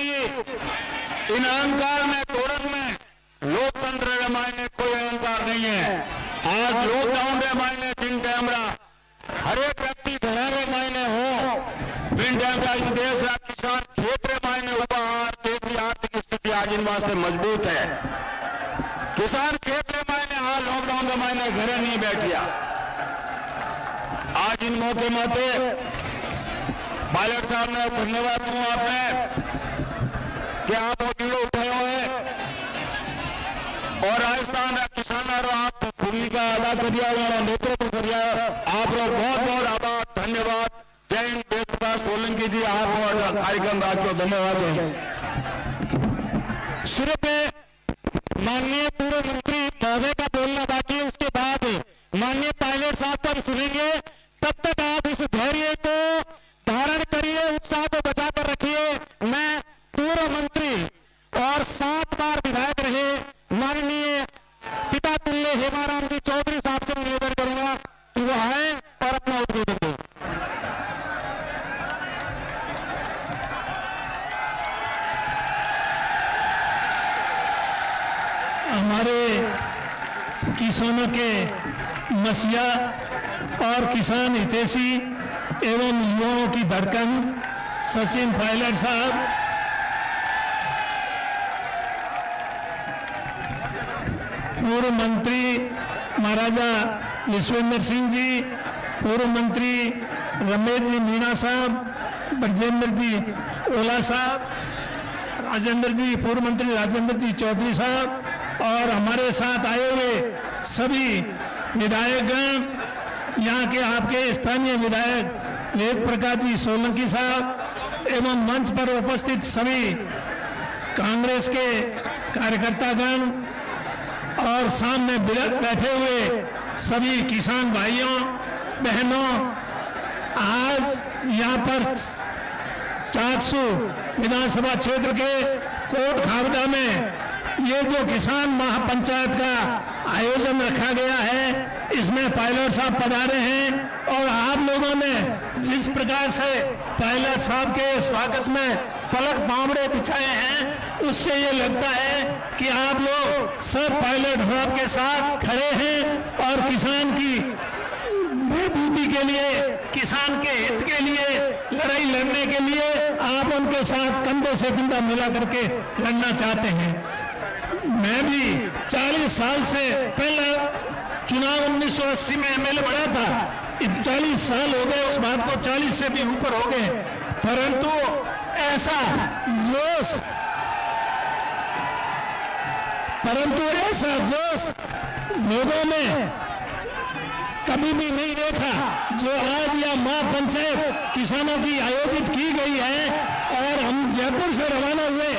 इन अहंकार में तोड़न में, लोकतंत्र के मायने कोई अहंकार नहीं है। आज लॉकडाउन के मायने चिन कैमरा हर एक व्यक्ति घर के मायने हो, विन कैमरा इन देश का किसान क्षेत्र मायने उपहार, देश की आर्थिक स्थिति आज इन वास्ते मजबूत है। किसान क्षेत्र मायने हाँ लॉकडाउन के मायने घरे नहीं बैठिया। आज इन मौके पायलट साहब ने धन्यवाद दूं आपने कि आप वकीलों उठाए हैं और राजस्थान किसान आप भूमिका अदा करिया नेतृत्व करिया आप लोग बहुत बहुत आभार धन्यवाद। जय हिंद। वेद प्रकाश सोलंकी जी आप कार्यक्रम राख्यो धन्यवाद। सिर्फ माननीय पूर्व मंत्री महोदय का बोलना बाकी है, उसके बाद माननीय पायलट साहब का भी सुनेंगे। तब तक आप इस धैर्य को धारण करिए, उत्साह को बचा कर रखिए। मैं पूर्व मंत्री और 7 बार विधायक रहे माननीय पिता तुल्य हेमाराम जी चौधरी साहब से निवेदन करूंगा कि वो आए और अपना उद्बोधन दें। हमारे किसानों के मसीहा और किसान हितैषी एवं युवाओं की धड़कन सचिन पायलट साहब, पूर्व मंत्री महाराजा विश्वेंद्र सिंह जी, पूर्व मंत्री रमेश जी मीणा साहब, ब्रजेंद्र जी ओला साहब, राजेंद्र जी, पूर्व मंत्री राजेंद्र जी चौधरी साहब और हमारे साथ आए हुए सभी विधायकगण, यहाँ के आपके स्थानीय विधायक वेद प्रकाश जी सोलंकी साहब एवं मंच पर उपस्थित सभी कांग्रेस के कार्यकर्तागण और सामने बैठे हुए सभी किसान भाइयों बहनों, आज यहाँ पर चाकसू विधानसभा क्षेत्र के कोट खावड़ा में ये जो किसान महापंचायत का आयोजन रखा गया है, इसमें पायलट साहब पधारे हैं और आप लोगों ने जिस प्रकार से पायलट साहब के स्वागत में पलक बावड़े बिछाए हैं, उससे ये लगता है कि आप लोग सब पायलट साहब के साथ खड़े हैं और किसान की बेबूती के लिए, किसान के हित के लिए लड़ाई लड़ने के लिए आप उनके साथ कंधे से कंधा मिला करके लड़ना चाहते हैं। मैं भी 40 साल से पहला चुनाव 1980 में एमएलए बना था, 40 साल हो गए, उस बात को 40 से भी ऊपर हो गए, परंतु ऐसा जोश लोगों ने कभी भी नहीं देखा जो आज यह महापंचायत किसानों की आयोजित की गई है। और हम जयपुर से रवाना हुए,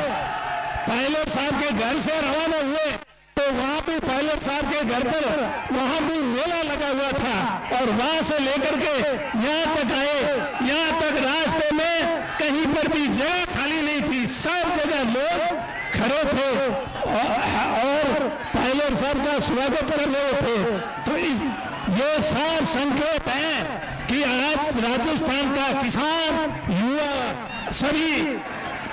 पायलट साहब के घर से रवाना हुए, तो वहां भी पायलट साहब के घर पर वहां भी मेला लगा हुआ था और वहां से लेकर के यहाँ तक आए, यहाँ तक रास्ते में कहीं पर भी जगह खाली नहीं थी, सब जगह लोग खड़े थे और पायलट साहब का स्वागत कर रहे थे। तो ये साफ संकेत है कि आज राजस्थान का किसान युवा सभी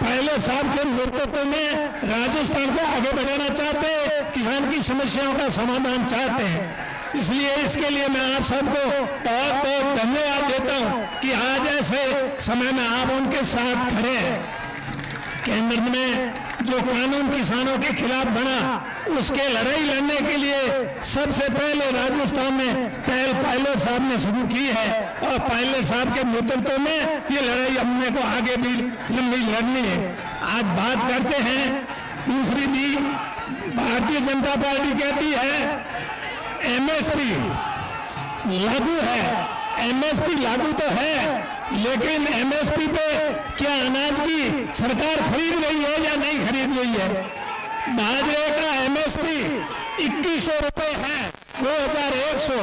पायलट साहब के नेतृत्व में राजस्थान को आगे बढ़ाना चाहते हैं, किसान की समस्याओं का समाधान चाहते हैं। इसलिए इसके लिए मैं आप सबको बहुत बहुत धन्यवाद देता हूं कि आज ऐसे समय में आप उनके साथ खड़े हैं। केंद्र में जो कानून किसानों के खिलाफ बना, उसके लड़ाई लड़ने के लिए सबसे पहले राजस्थान में पहल पायलट साहब ने शुरू की है और पायलट साहब के नेतृत्व में ये लड़ाई हमने को आगे भी लंबी लड़नी है। आज बात करते हैं दूसरी भी, भारतीय जनता पार्टी कहती है एमएसपी लागू है, एमएसपी लागू तो है, लेकिन एमएसपी पे क्या अनाज की सरकार खरीद रही है या नहीं खरीद रही है? बाजरे का एमएसपी 2100 रुपए है, 2100,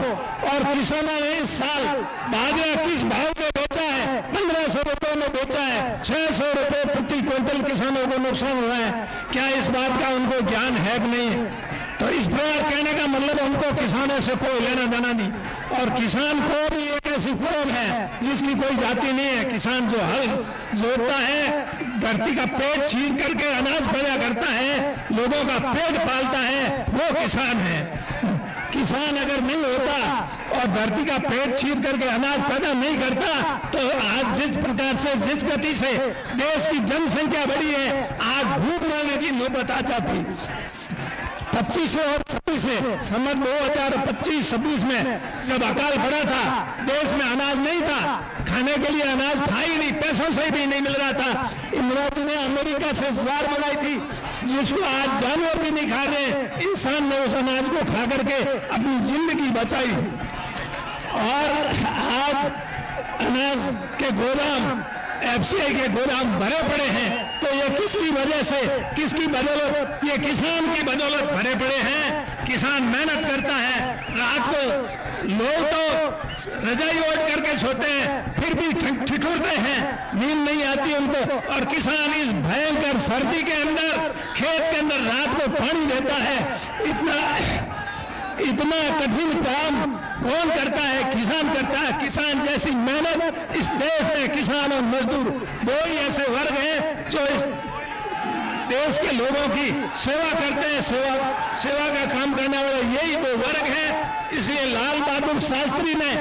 और किसानों ने इस साल बाजरा किस भाव में बेचा है? 1500 रुपए में बेचा है, 600 रुपए प्रति क्विंटल किसानों को नुकसान हुआ है। क्या इस बात का उनको ज्ञान है कि नहीं? तो इस प्रकार कहने का मतलब उनको किसानों से कोई लेना देना नहीं। और किसान को भी एक ऐसी कौम है जिसकी कोई जाति नहीं है। किसान जो हल जोतता है, धरती का पेट छीन करके अनाज पैदा करता है, लोगों का पेट पालता है, वो किसान है। किसान अगर नहीं होता और धरती का पेट छीन करके अनाज पैदा नहीं करता, तो आज जिस प्रकार से, जिस गति से देश की जनसंख्या बढ़ी है, आज भूख मरने की नौबत आ जाती। 25 और 26 में, सन 2025-26 में जब अकाल पड़ा था, देश में अनाज नहीं था, खाने के लिए अनाज था ही नहीं, पैसों से भी नहीं मिल रहा था। इंदिरा जी ने अमेरिका से ज्वार मंगाई थी, जिसको आज जानवर भी नहीं खा रहे। इंसान ने उस अनाज को खा करके अपनी जिंदगी बचाई। और आज अनाज के गोदाम, एफसीआई के गोदाम भरे पड़े हैं। तो ये किसकी वजह से, किसकी बदौलत? ये किसान की बदौलत भरे पड़े हैं। किसान मेहनत करता है, रात को लोग तो रजाई ओढ़ करके सोते हैं, फिर भी ठिठुरते हैं, नींद नहीं आती उनको। और किसान इस भयंकर सर्दी के अंदर खेत के अंदर रात को पानी देता है। इतना कठिन काम कौन करता है? किसान करता है। किसान जैसी मेहनत इस देश में किसान और मजदूर दो ही ऐसे वर्ग हैं जो इस देश के लोगों की सेवा करते हैं। सेवा का काम करने वाले यही दो वर्ग हैं। इसलिए लाल बहादुर शास्त्री ने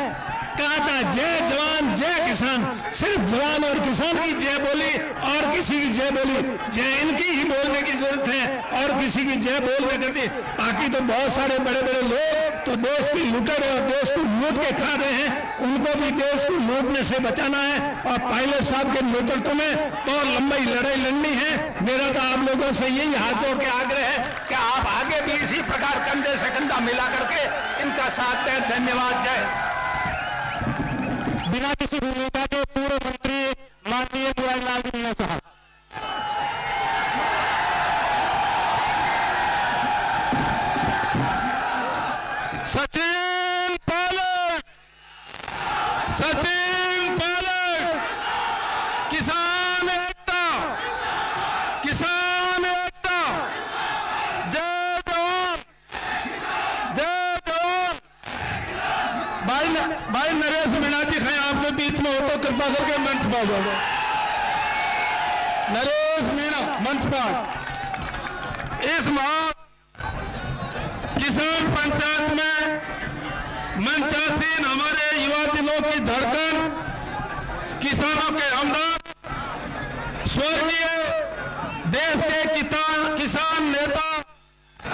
कहा था, जय जवान जय किसान। सिर्फ जवान और किसान की जय बोली और किसी की जय बोली, जय इनकी ही बोलने की जरूरत है और किसी की जय बोल नहीं करती। बाकी तो बहुत सारे बड़े बड़े लोग तो देश की लुटेरे और देश को लूट के खा रहे हैं, उनको भी देश को लूटने से बचाना है। और पायलट साहब के नेतृत्व में तो लंबी लड़ाई लड़नी है। मेरा तो आप लोगों से यही हाथ जोड़ के आग्रह है कि आप आगे भी इसी प्रकार कंधे से कंधा मिला करके इनका साथ दें। धन्यवाद। जय। बिना किसी भूमिका के पूर्व मंत्री माननीय मुरारीलाल मीणा साहब। सचिन पायलट, सचिन पायलट, किसान एकता, किसान एकता, जय जवान, जय जवान। भाई नरेश मीणा जी कहीं आपके बीच में हो तो कृपा करके मंच पर आ जाओ। नरेश मीणा मंच पर। इस माह किसान पंचायत में मंचासीन हमारे युवा दिलों की धड़कन, किसानों के हमदर्द, स्वर्गीय देश के किसान नेता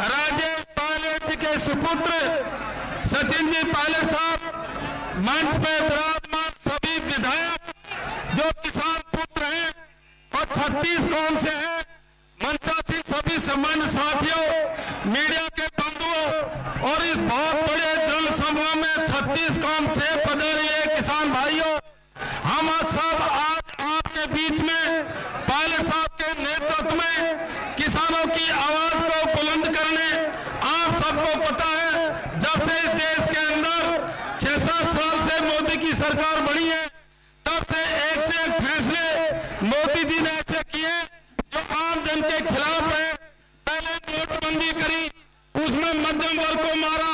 राजेश पायलट जी के सुपुत्र सचिन जी पायलट साहब, मंच पे विराजमान सभी विधायक जो किसान पुत्र हैं और 36 गांव से हैं, मंचासीन सभी सम्मानित साथियों, मीडिया के बंधुओं और इस बहुत बड़े जन समूह में 36 गांव से पधारे किसान भाइयों, हम सब आज आपके बीच में पायलट साहब के नेतृत्व में किसानों की आवाज को बुलंद करने। आप सबको पता है, जब से इस देश के अंदर 6-7 साल से मोदी की सरकार बनी है, तब से एक फैसले मोदी जी ने ऐसे किए जो आम जन के खिलाफ है। पहले नोटबंदी करी, उसमें मध्यम वर्ग को मारा,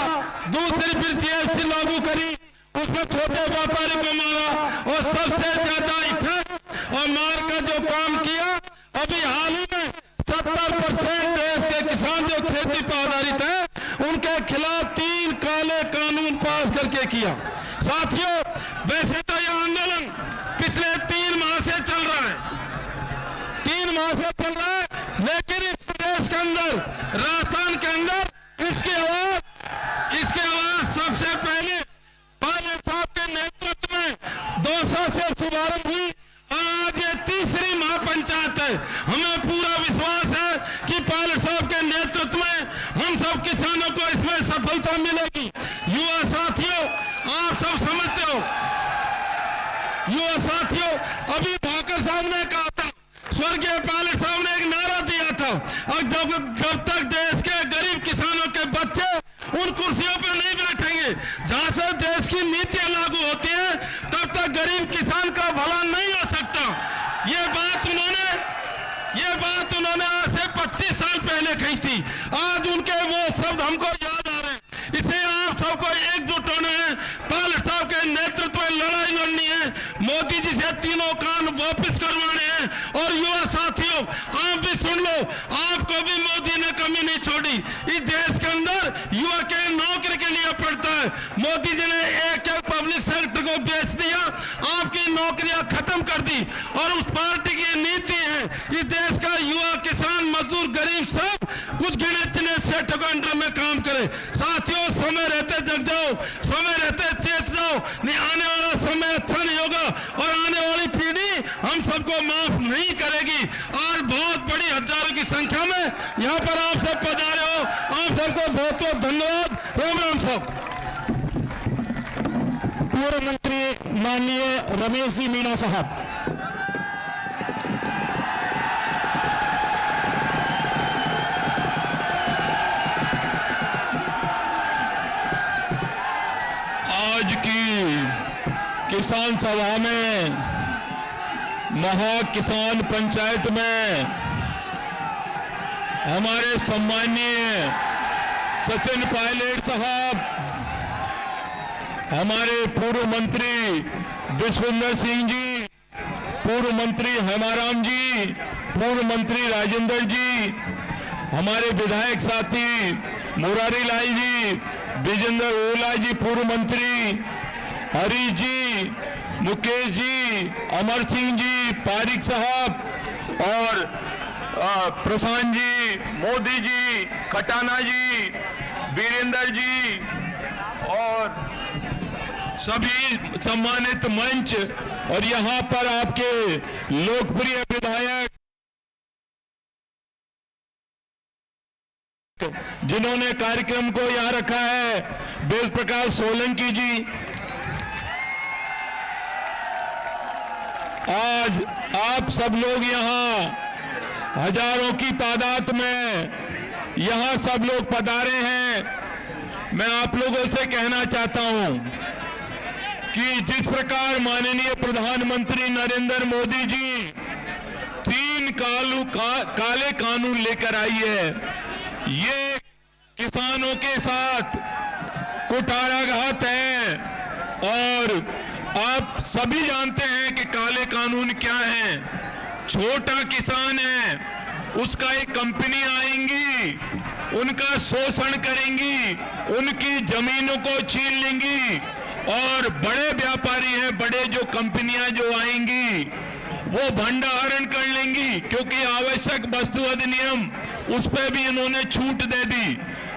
दूसरी फिर जीएसटी लागू करी, उसमें छोटे व्यापारी को मारा, और सबसे ज्यादा इफेक्ट और मार का जो काम किया अभी हाल ही में 70% देश के किसान जो खेती पर आधारित है उनके खिलाफ 3 काले कानून पास करके किया। साथियों, वैसे तो यह आंदोलन पिछले 3 माह से चल रहा है, 3 माह से चल रहा है, लेकिन इस प्रदेश के अंदर, राजस्थान के अंदर इसकी आवाज सबसे पहले पायलट साहब के नेतृत्व में 200 से शुभारंभ हुई और आज ये 3री महापंचायत है। हमें पूरा विश्वास है कि पायलट साहब के नेतृत्व में हम सब किसानों को इसमें सफलता मिलेगी। युवा साथियों, आप सब समझते हो, युवा साथियों, अभी भाकर साहब ने कहा था, स्वर्गीय पायलट साहब ने एक नारा दिया था, और जब तक देश के गरीब किसानों के बच्चे उन कुर्सियों पर नहीं बैठेंगे जहां से देश की नीतियां लागू होती हैं, तब तक गरीब किसान का भला नहीं हो सकता। ये बात उन्होंने आज से 25 साल पहले कही थी। आज उनके वो शब्द हमको याद आ रहे हैं। इसे आप सबको एकजुट होना है, पायलट साहब के नेतृत्व में लड़ाई लड़नी है, मोदी जी से 3 कान वापस करवाने हैं। और युवा साथियों, आप भी सुन लो, आपको भी मोदी ने कमी नहीं छोड़ी। इस देश के अंदर युवा के नौकरी के लिए पड़ता है, मोदी जी ने एक पब्लिक सेक्टर को बेच दिया, आपकी नौकरियां खत्म कर दी। और उस पार्टी की नीति है, इस देश का युवा, किसान, मजदूर, गरीब सब कुछ गिने चुने सेठों के अंडर में काम करे। साथियों, समय रहते जग जाओ, समय रहते चेत जाओ, नहीं आने वाला समय अच्छा नहीं होगा। पूर्व मंत्री माननीय रमेश जी मीणा साहब। आज की किसान सभा में महा किसान पंचायत में हमारे सम्माननीय सचिन पायलट साहब, हमारे पूर्व मंत्री विश्वेंद्र सिंह जी, पूर्व मंत्री हेमाराम जी, पूर्व मंत्री राजेंद्र जी, हमारे विधायक साथी मुरारी लाल जी, विजेंद्र ओला जी पूर्व मंत्री, हरीश जी, मुकेश जी, अमर सिंह जी, पारिक साहब और प्रशांत जी, मोदी जी, खटाना जी, वीरेंद्र जी और सभी सम्मानित मंच और यहाँ पर आपके लोकप्रिय विधायक जिन्होंने कार्यक्रम को यहाँ रखा है, वेद प्रकाश सोलंकी जी। आज आप सब लोग यहाँ हजारों की तादाद में यहाँ सब लोग पधारे हैं। मैं आप लोगों से कहना चाहता हूँ कि जिस प्रकार माननीय प्रधानमंत्री नरेंद्र मोदी जी 3 काले कानून लेकर आई है, ये किसानों के साथ कुठाराघात है। और आप सभी जानते हैं कि काले कानून क्या है। छोटा किसान है, उसका एक कंपनी आएंगी, उनका शोषण करेंगी, उनकी जमीनों को छीन लेंगी और बड़े व्यापारी हैं, बड़े जो कंपनियां जो आएंगी वो भंडारण कर लेंगी, क्योंकि आवश्यक वस्तु अधिनियम उस पर भी इन्होंने छूट दे दी।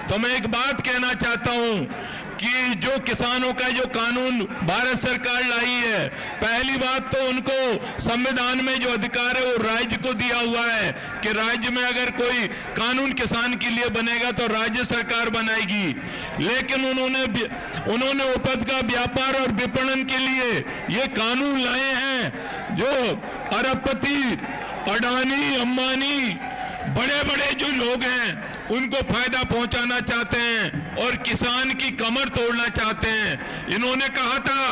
तो मैं एक बात कहना चाहता हूं कि जो किसानों का जो कानून भारत सरकार लाई है, पहली बात तो उनको संविधान में जो अधिकार है वो राज्य को दिया हुआ है कि राज्य में अगर कोई कानून किसान के लिए बनेगा तो राज्य सरकार बनाएगी। लेकिन उन्होंने उपज का व्यापार और विपणन के लिए ये कानून लाए हैं जो अरबपति, अडानी, अंबानी, बड़े बड़े जो लोग हैं उनको फायदा पहुंचाना चाहते हैं और किसान की कमर तोड़ना चाहते हैं। इन्होंने कहा था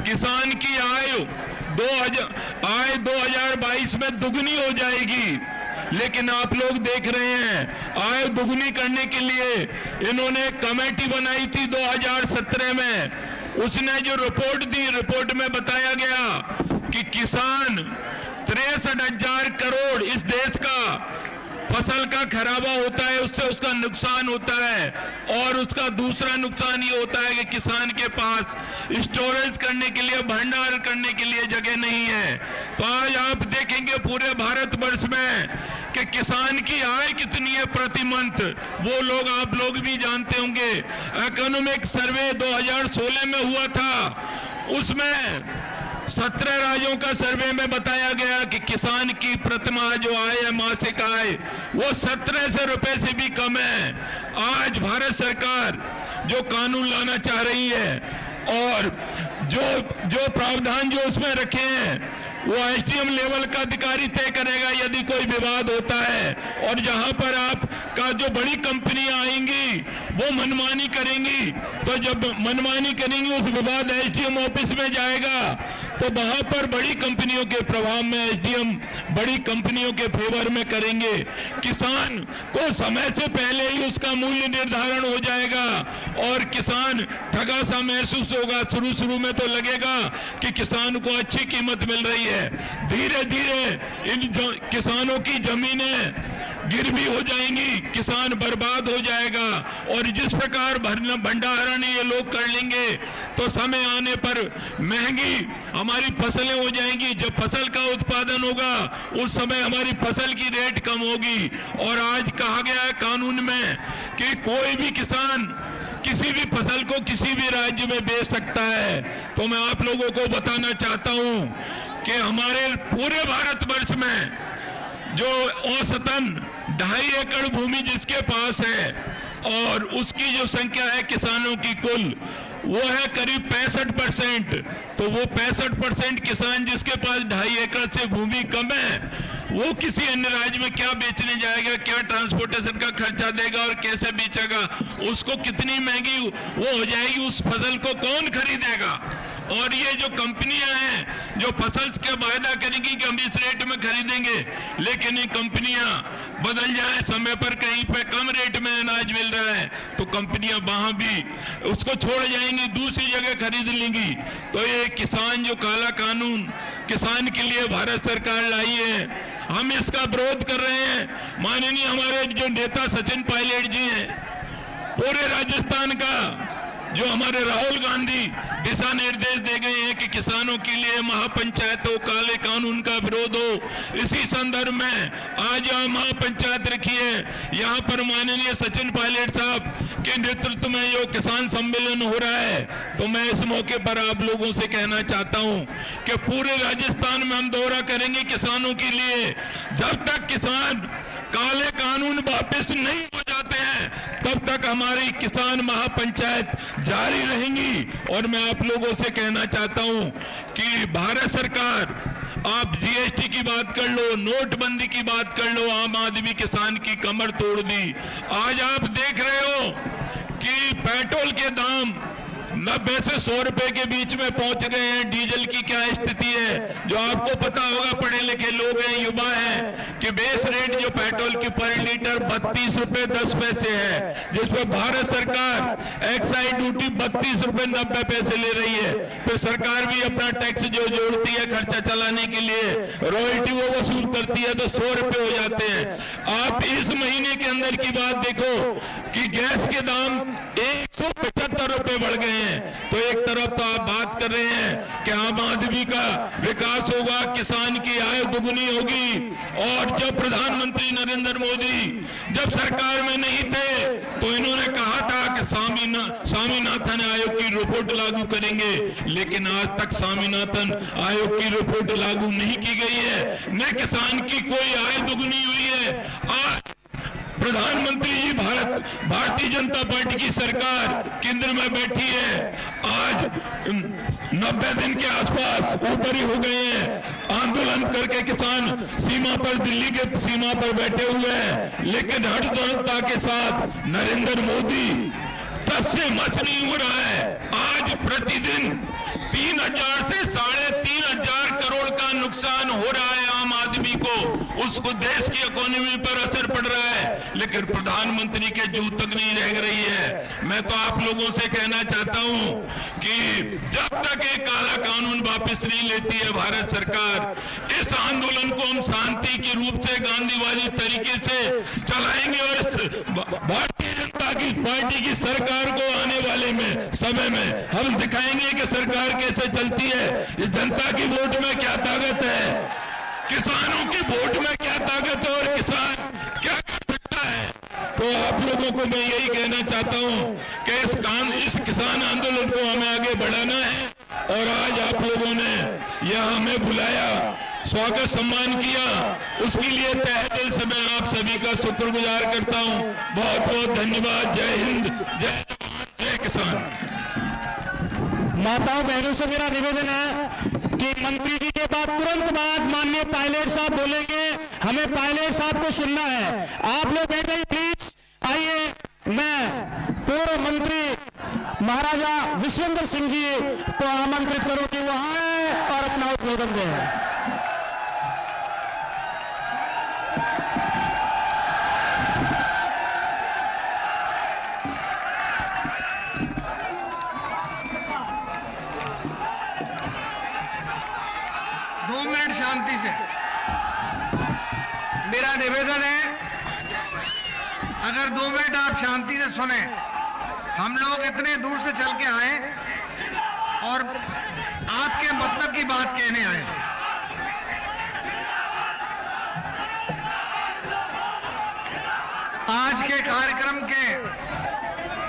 किसान की आय 2022 में दुगनी हो जाएगी, लेकिन आप लोग देख रहे हैं आय दुगनी करने के लिए इन्होंने कमेटी बनाई थी 2017 में। उसने जो रिपोर्ट दी, रिपोर्ट में बताया गया कि किसान 63,000 करोड़ इस देश का फसल का खराबा होता है, उससे उसका नुकसान होता है। और उसका दूसरा नुकसान ये होता है कि किसान के पास स्टोरेज करने के लिए, भंडारण करने के लिए जगह नहीं है। तो आज आप देखेंगे पूरे भारतवर्ष में कि किसान की आय कितनी है प्रति मंथ, वो लोग आप लोग भी जानते होंगे। इकोनॉमिक सर्वे 2016 में हुआ था, उसमें 17 राज्यों का सर्वे में बताया गया कि किसान की प्रतिमाह जो आय है, मासिक आय, वो 1700 रुपए से भी कम है। आज भारत सरकार जो कानून लाना चाह रही है और जो प्रावधान जो उसमें रखे हैं वो एसडीएम लेवल का अधिकारी तय करेगा यदि कोई विवाद होता है। और जहां पर आपका जो बड़ी कंपनियां आएंगी वो मनमानी करेंगी, तो जब मनमानी करेंगी उस विवाद एसडीएम ऑफिस में जाएगा, तो वहां पर बड़ी कंपनियों के प्रभाव में एसडीएम बड़ी कंपनियों के फेवर में करेंगे। किसान को समय से पहले ही उसका मूल्य निर्धारण हो जाएगा और किसान ठगा सा महसूस होगा। शुरू में तो लगेगा कि किसान को अच्छी कीमत मिल रही है, धीरे धीरे इन किसानों की जमीनें गिरवी हो जाएंगी, किसान बर्बाद हो जाएगा। और जिस प्रकार भंडारण ये लोग कर लेंगे तो समय आने पर महंगी हमारी फसलें हो जाएंगी। जब फसल का उत्पादन होगा उस समय हमारी फसल की रेट कम होगी। और आज कहा गया है कानून में कि कोई भी किसान किसी भी फसल को किसी भी राज्य में बेच सकता है। तो मैं आप लोगों को बताना चाहता हूं कि हमारे पूरे भारतवर्ष में जो औसतन 2.5 एकड़ भूमि जिसके पास है और उसकी जो संख्या है किसानों की कुल, वो है करीब 65%। तो वो 65% किसान जिसके पास 2.5 एकड़ से भूमि कम है, वो किसी अन्य राज्य में क्या बेचने जाएगा, क्या ट्रांसपोर्टेशन का खर्चा देगा और कैसे बेचेगा, उसको कितनी महंगी वो हो जाएगी, उस फसल को कौन खरीदेगा। और ये जो कंपनियां हैं जो फसल के वायदा करेंगी कि हम इस रेट में खरीदेंगे, लेकिन ये कंपनियां बदल जाए, समय पर कहीं पे कम रेट में अनाज मिल रहा है तो कंपनियां वहां भी उसको छोड़ जाएंगी, दूसरी जगह खरीद लेंगी। तो ये किसान जो काला कानून किसान के लिए भारत सरकार लाई है, हम इसका विरोध कर रहे हैं। माननीय हमारे जो नेता सचिन पायलट जी हैं, पूरे राजस्थान का जो हमारे राहुल गांधी दिशा निर्देश दे गए हैं कि किसानों के लिए महापंचायत हो, काले कानून का विरोध हो, इसी संदर्भ में आज यहाँ महापंचायत रखी है। यहाँ पर माननीय सचिन पायलट साहब के नेतृत्व में जो किसान सम्मेलन हो रहा है, तो मैं इस मौके पर आप लोगों से कहना चाहता हूँ कि पूरे राजस्थान में हम दौरा करेंगे किसानों के लिए। जब तक किसान काले कानून वापस नहीं हो जाते हैं, तब तक हमारी किसान महापंचायत जारी रहेंगी। और मैं आप लोगों से कहना चाहता हूं कि भारत सरकार, आप जीएसटी की बात कर लो, नोटबंदी की बात कर लो, आम आदमी किसान की कमर तोड़ दी। आज आप देख रहे हो कि पेट्रोल के दाम 90 से 100 रुपए के बीच में पहुंच गए हैं। डीजल की क्या स्थिति है, जो आपको पता होगा, पढ़े लिखे लोग हैं, युवा हैं, कि बेस रेट जो पेट्रोल की पर लीटर 32 रुपए 10 पैसे है, जिसमें भारत सरकार एक्साइज ड्यूटी 32 रुपए 90 पैसे ले रही है। फिर सरकार भी अपना टैक्स जो जोड़ती है खर्चा चलाने के लिए, रॉयल्टी वो वसूल करती है, तो 100 रुपए हो जाते हैं। आप इस महीने के अंदर की बात देखो कि गैस के दाम 175 रुपए बढ़ गए हैं। तो एक तरफ तो आप बात कर रहे हैं कि आम आदमी का विकास होगा, किसान की आय दुगुनी होगी, और जब प्रधानमंत्री नरेंद्र मोदी जब सरकार में नहीं थे तो इन्होंने कहा था कि स्वामीनाथन आयोग की रिपोर्ट लागू करेंगे, लेकिन आज तक स्वामीनाथन आयोग की रिपोर्ट लागू नहीं की गई है, न किसान की कोई आय दुगुनी हुई है। आज प्रधानमंत्री जी भारतीय जनता पार्टी की सरकार केंद्र में बैठी है, आज 90 दिन के आसपास ऊपर ही हो गए हैं। आंदोलन करके किसान सीमा पर, दिल्ली के सीमा पर बैठे हुए हैं, लेकिन हठधर्मता के साथ नरेंद्र मोदी टस से मस नहीं हो रहा है। आज प्रतिदिन 3000 से 3500 करोड़ का नुकसान हो रहा है आम आदमी को, उसको देश की इकोनॉमी पर असर पड़ रहा है, लेकिन प्रधानमंत्री के जूत तक नहीं रह रही है। मैं तो आप लोगों से कहना चाहता हूं कि जब तक एक काला कानून वापस नहीं लेती है भारत सरकार, इस आंदोलन को हम शांति के रूप से गांधीवादी तरीके से चलाएंगे, और इस भारतीय जनता पार्टी की सरकार को आने वाले में समय में हम दिखाएंगे कि सरकार कैसे चलती है, ये जनता की वोट में क्या ताकत है, किसानों की वोट में क्या ताकत है, और किसान क्या कर सकता है। तो आप लोगों को मैं यही कहना चाहता हूं कि इस किसान आंदोलन को हमें आगे बढ़ाना है, और आज आप लोगों ने यह हमें बुलाया, स्वागत सम्मान किया, उसके लिए तहे दिल से मैं आप सभी का शुक्रगुजार करता हूं। बहुत बहुत धन्यवाद। जय हिंद, जय जवान, जय किसान। माताओं बहनों से मेरा निवेदन है कि मंत्री जी के बाद तुरंत बाद माननीय पायलट साहब बोलेंगे, हमें पायलट साहब को सुनना है। आप लोग बैठ जाइए प्लीज। आइए, मैं पूर्व मंत्री महाराजा विश्वेंद्र सिंह जी को आमंत्रित करूं कि वो आए और अपना उद्बोधन दें। शांति से मेरा निवेदन है, अगर 2 मिनट आप शांति से सुने। हम लोग इतने दूर से चल के आए और आपके मतलब की बात कहने आए। आज के कार्यक्रम के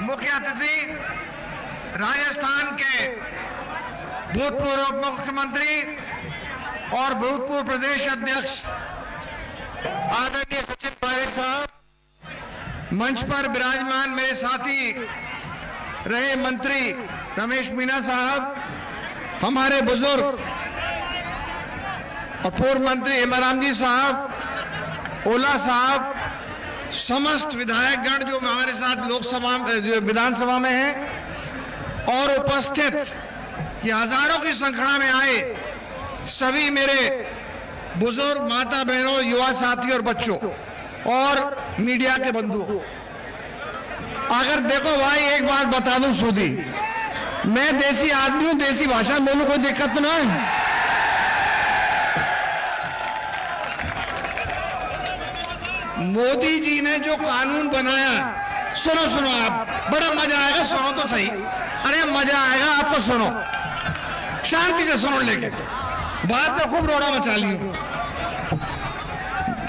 मुख्य अतिथि राजस्थान के भूतपूर्व उप मुख्यमंत्री और भूतपूर्व प्रदेश अध्यक्ष आदरणीय सचिन पायलट साहब, मंच पर विराजमान मेरे साथी रहे मंत्री रमेश मीना साहब, हमारे बुजुर्ग और पूर्व मंत्री हेमाराम जी साहब, ओला साहब, समस्त विधायकगण जो हमारे साथ लोकसभा जो विधानसभा में हैं और उपस्थित ये हजारों की संख्या में आए सभी मेरे बुजुर्ग माता बहनों, युवा साथी और बच्चों और मीडिया के बंधुओं, अगर देखो भाई एक बात बता दूं सूदी, मैं देसी आदमी हूं, देसी भाषा में बोलूं, कोई दिक्कत तो ना है। मोदी जी ने जो कानून बनाया, सुनो सुनो आप, बड़ा मजा आएगा, सुनो तो सही। अरे मजा आएगा आपको, सुनो शांति से सुनो, लेके बात में खूब रोड़ा मचा ली,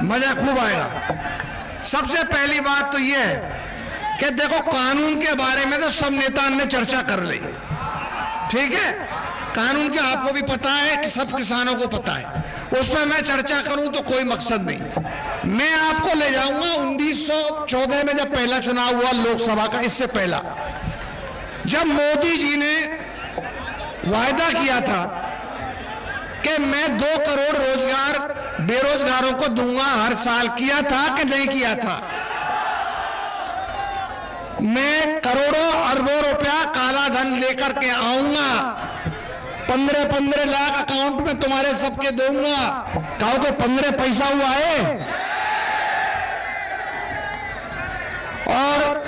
मजा खूब आएगा। सबसे पहली बात तो यह है कि देखो कानून के बारे में तो सब नेता ने चर्चा कर ली, ठीक है। कानून के आपको भी पता है कि सब किसानों को पता है, उसमें मैं चर्चा करूं तो कोई मकसद नहीं। मैं आपको ले जाऊंगा 1914 में जब पहला चुनाव हुआ लोकसभा का, इससे पहला जब मोदी जी ने वायदा किया था कि मैं 2 करोड़ रोजगार बेरोजगारों को दूंगा हर साल, किया था कि नहीं किया था? मैं करोड़ों अरबों रुपया काला धन लेकर के आऊंगा, 15-15 लाख अकाउंट में तुम्हारे सबके दूंगा। कहो तो 15 पैसा हुआ है। और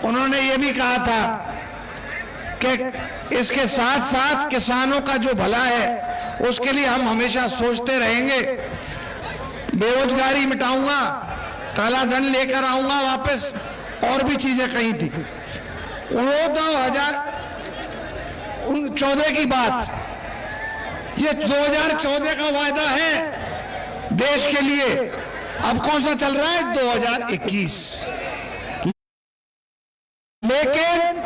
उन्होंने ये भी कहा था कि इसके साथ साथ किसानों का जो भला है उसके लिए हम हमेशा सोचते रहेंगे, बेरोजगारी मिटाऊंगा, काला धन लेकर आऊंगा वापस, और भी चीजें कही थी। वो 2014 की बात, ये 2014 का वायदा है देश के लिए। अब कौन सा चल रहा है? 2021। लेकिन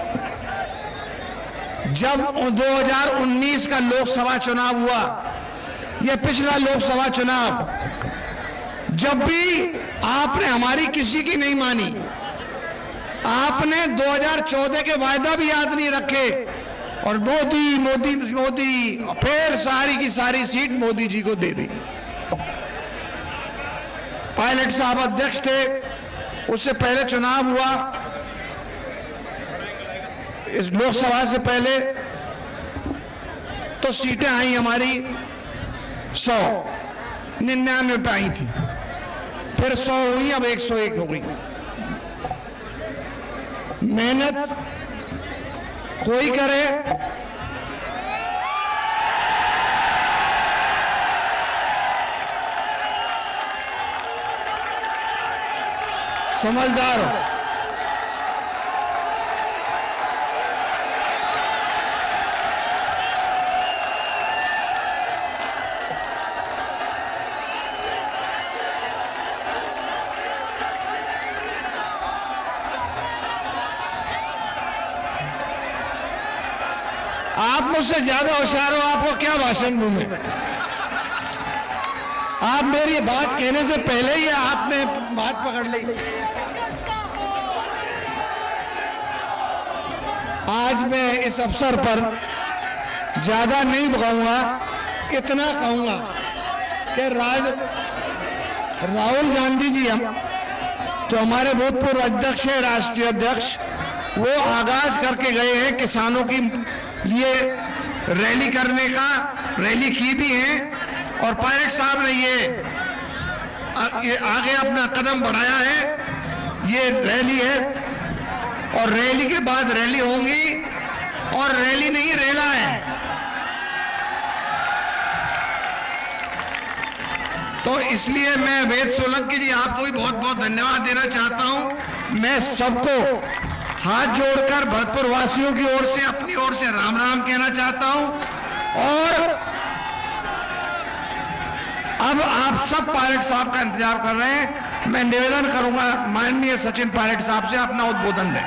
जब 2019 का लोकसभा चुनाव हुआ, यह पिछला लोकसभा चुनाव, जब भी आपने हमारी किसी की नहीं मानी, आपने 2014 के वायदा भी याद नहीं रखे और मोदी मोदी मोदी, फिर सारी की सारी सीट मोदी जी को दे दी। पायलट साहब अध्यक्ष थे, उससे पहले चुनाव हुआ, इस लोकसभा से पहले तो सीटें आई हमारी 199 पे आई थी, फिर 100 हुई, अब 101 हो गई। मेहनत कोई करे, समझदार हो। आप मुझसे ज्यादा होशियार हो, आपको क्या भाषण दूं मैं? आप मेरी बात कहने से पहले ही आपने बात पकड़ ली। आज मैं इस अवसर पर ज्यादा नहीं कहूंगा, इतना कहूंगा कि राहुल गांधी जी, हम जो हमारे भूतपूर्व अध्यक्ष है, राष्ट्रीय अध्यक्ष, वो आगाज करके गए हैं किसानों की लिए रैली करने का, रैली की भी है, और पायलट साहब ने ये आगे अपना कदम बढ़ाया है। ये रैली है और रैली के बाद रैली होंगी, और रैली नहीं रेला है। तो इसलिए मैं वेद सोलंकी जी आपको भी बहुत बहुत धन्यवाद देना चाहता हूं। मैं सबको हाथ जोड़कर भरतपुर वासियों की ओर से, अपनी ओर से राम राम कहना चाहता हूं। और अब आप सब पायलट साहब का इंतजार कर रहे हैं, मैं निवेदन करूंगा माननीय सचिन पायलट साहब से अपना उद्बोधन दें।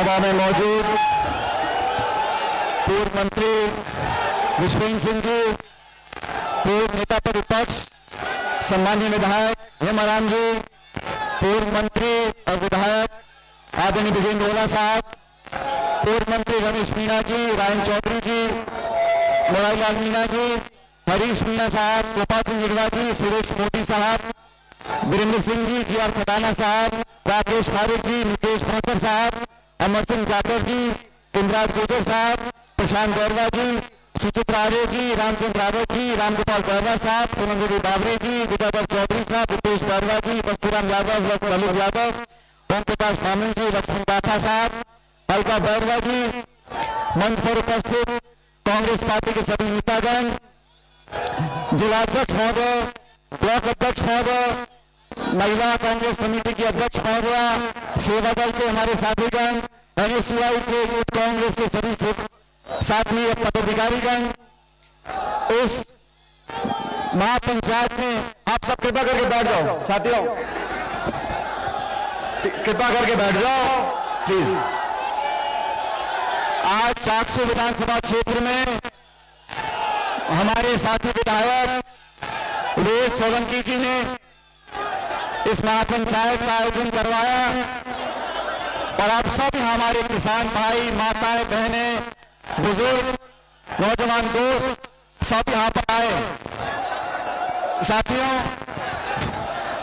सभा में मौजूद पूर्व मंत्री विश्वेंद्र सिंह जी, पूर्व नेता प्रतिपक्ष सम्मानीय विधायक हेमाराम जी, पूर्व मंत्री और विधायक आदरणीय विजेंद्र ओला साहब, पूर्व मंत्री रमेश मीणा जी, रायन चौधरी जी, मोरारीलाल मीणा जी, हरीश मीणा साहब, गोपाल सिंह जिगवा जी, सुरेश मोदी साहब, वीरेंद्र सिंह जी, जी आर खटाना साहब, राकेश फारूक जी, मुकेश मोहतर साहब, अमर सिंह जाटव जी, इंद्राज गुजर साहब, प्रशांत गौरवा जी, सुचित्रा आर्य जी, रामचंद्र रावत जी, रामगोपाल गौरवा साहब, सोनम देवी बाबरी जी, विद्याधर चौधरी साहब, रितेश गौरवा जी, बस्तीराम यादव, ललित यादव, ओम प्रकाश मामन जी, लक्ष्मण दाथा साहब, अलका बैरवा जी, मंच पर उपस्थित कांग्रेस पार्टी के सभी नेतागण, जिलाध्यक्ष महोदय, ब्लॉक अध्यक्ष महोदय, महिला कांग्रेस कमेटी की अध्यक्ष महोदया, सेवा दल के हमारे साथीगण, NSCI के यूथ कांग्रेस के सभी साथी पदाधिकारीगण, इस महापंचायत में आप सब कृपा करके बैठ जाओ। साथियों कृपा करके बैठ जाओ प्लीज। आज चाकसू विधानसभा क्षेत्र में हमारे साथी विधायक रोहित सोलंकी जी ने इस महापंचायत का आयोजन करवाया और आप सब हमारे किसान भाई, माताएं, बहनें, बुजुर्ग, नौजवान दोस्त सब यहां पर आए। साथियों,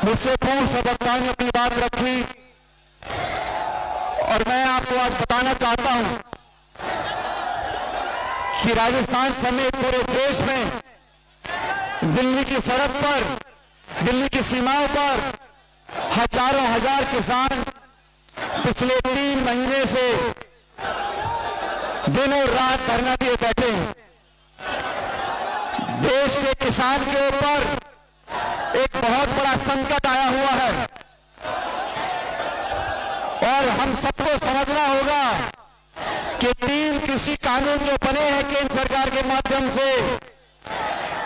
मुझसे पूर्व सदस्यों ने अपनी बात रखी और मैं आपको आज बताना चाहता हूं कि राजस्थान समेत पूरे देश में दिल्ली की सरहद पर, दिल्ली की सीमाओं पर हजारों हजार किसान पिछले 3 महीने से दिनों रात धरना दिए बैठे हैं। देश के किसान के ऊपर एक बहुत बड़ा संकट आया हुआ है और हम सबको समझना होगा कि 3 कृषि कानून जो बने हैं केंद्र सरकार के माध्यम से,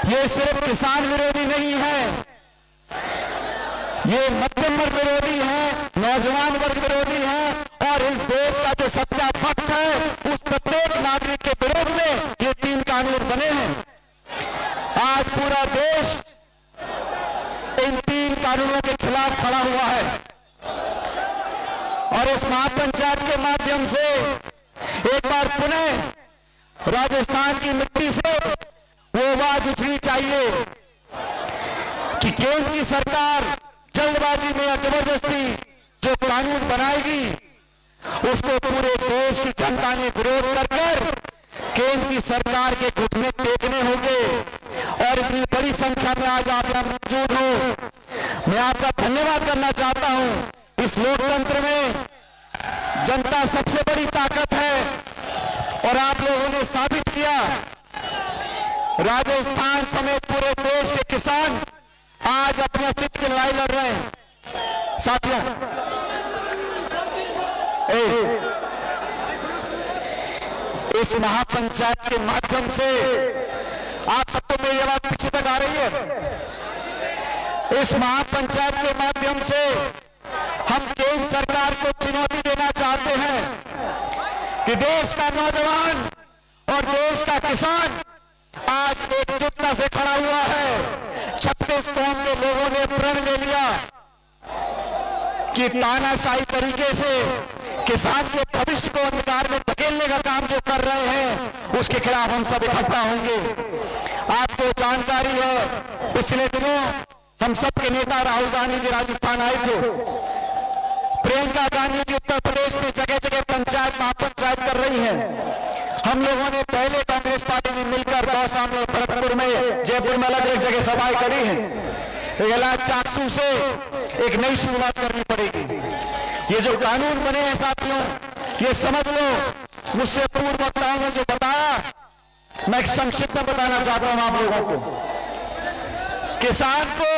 ये सिर्फ किसान विरोधी नहीं है, ये मध्यम वर्ग विरोधी है, नौजवान वर्ग विरोधी है और इस देश का जो सत्ता पक्ष है उस प्रत्येक नागरिक के विरोध में ये 3 कानून बने हैं। आज पूरा देश इन 3 कानूनों के खिलाफ खड़ा हुआ है और इस महापंचायत के माध्यम से एक बार पुनः राजस्थान की मिट्टी से वो आवाज उठनी चाहिए कि केंद्र की सरकार जल्दबाजी में या जबरदस्ती जो कानून बनाएगी उसको पूरे देश की जनता ने विरोध कर केंद्र की सरकार के घुटने टेकने होंगे और इतनी बड़ी संख्या में आज आप यहां मौजूद हो। मैं आपका धन्यवाद करना चाहता हूं। इस लोकतंत्र में जनता सबसे बड़ी ताकत है और आप लोगों ने साबित किया। राजस्थान समेत पूरे देश के किसान आज अपने अस्तित्व की लड़ाई लड़ रहे हैं। साथियों, इस महापंचायत के माध्यम से आप सबको मेरी आवाज पीछे तक आ रही है। इस महापंचायत के माध्यम से हम केंद्र सरकार को चुनौती देना चाहते हैं कि देश का नौजवान और देश का किसान आज एकजुटता से खड़ा हुआ है। 36 कौम के लोगों ने प्रण ले लिया कि तानाशाही तरीके से किसान के भविष्य को अंधकार में धकेलने का काम जो कर रहे हैं उसके खिलाफ हम सब इकट्ठा होंगे। आपको जानकारी है, पिछले दिनों हम सबके नेता राहुल गांधी जी राजस्थान आए थे। प्रियंका गांधी जी उत्तर प्रदेश में जगह जगह पंचायत महापंचायत कर रही हैं। हम लोगों ने पहले कांग्रेस पार्टी में मिलकर दौसा में, भरतपुर में, जयपुर में अलग अलग जगह सभाएं करी हैं। चाकसू से एक नई शुरुआत करनी पड़ेगी। ये जो कानून बने हैं साथियों, ये समझ लो, मुझसे पूर्व वक्ताओं ने जो बताया मैं एक संक्षिप्त में बताना चाहता हूं आप लोगों को। किसान को,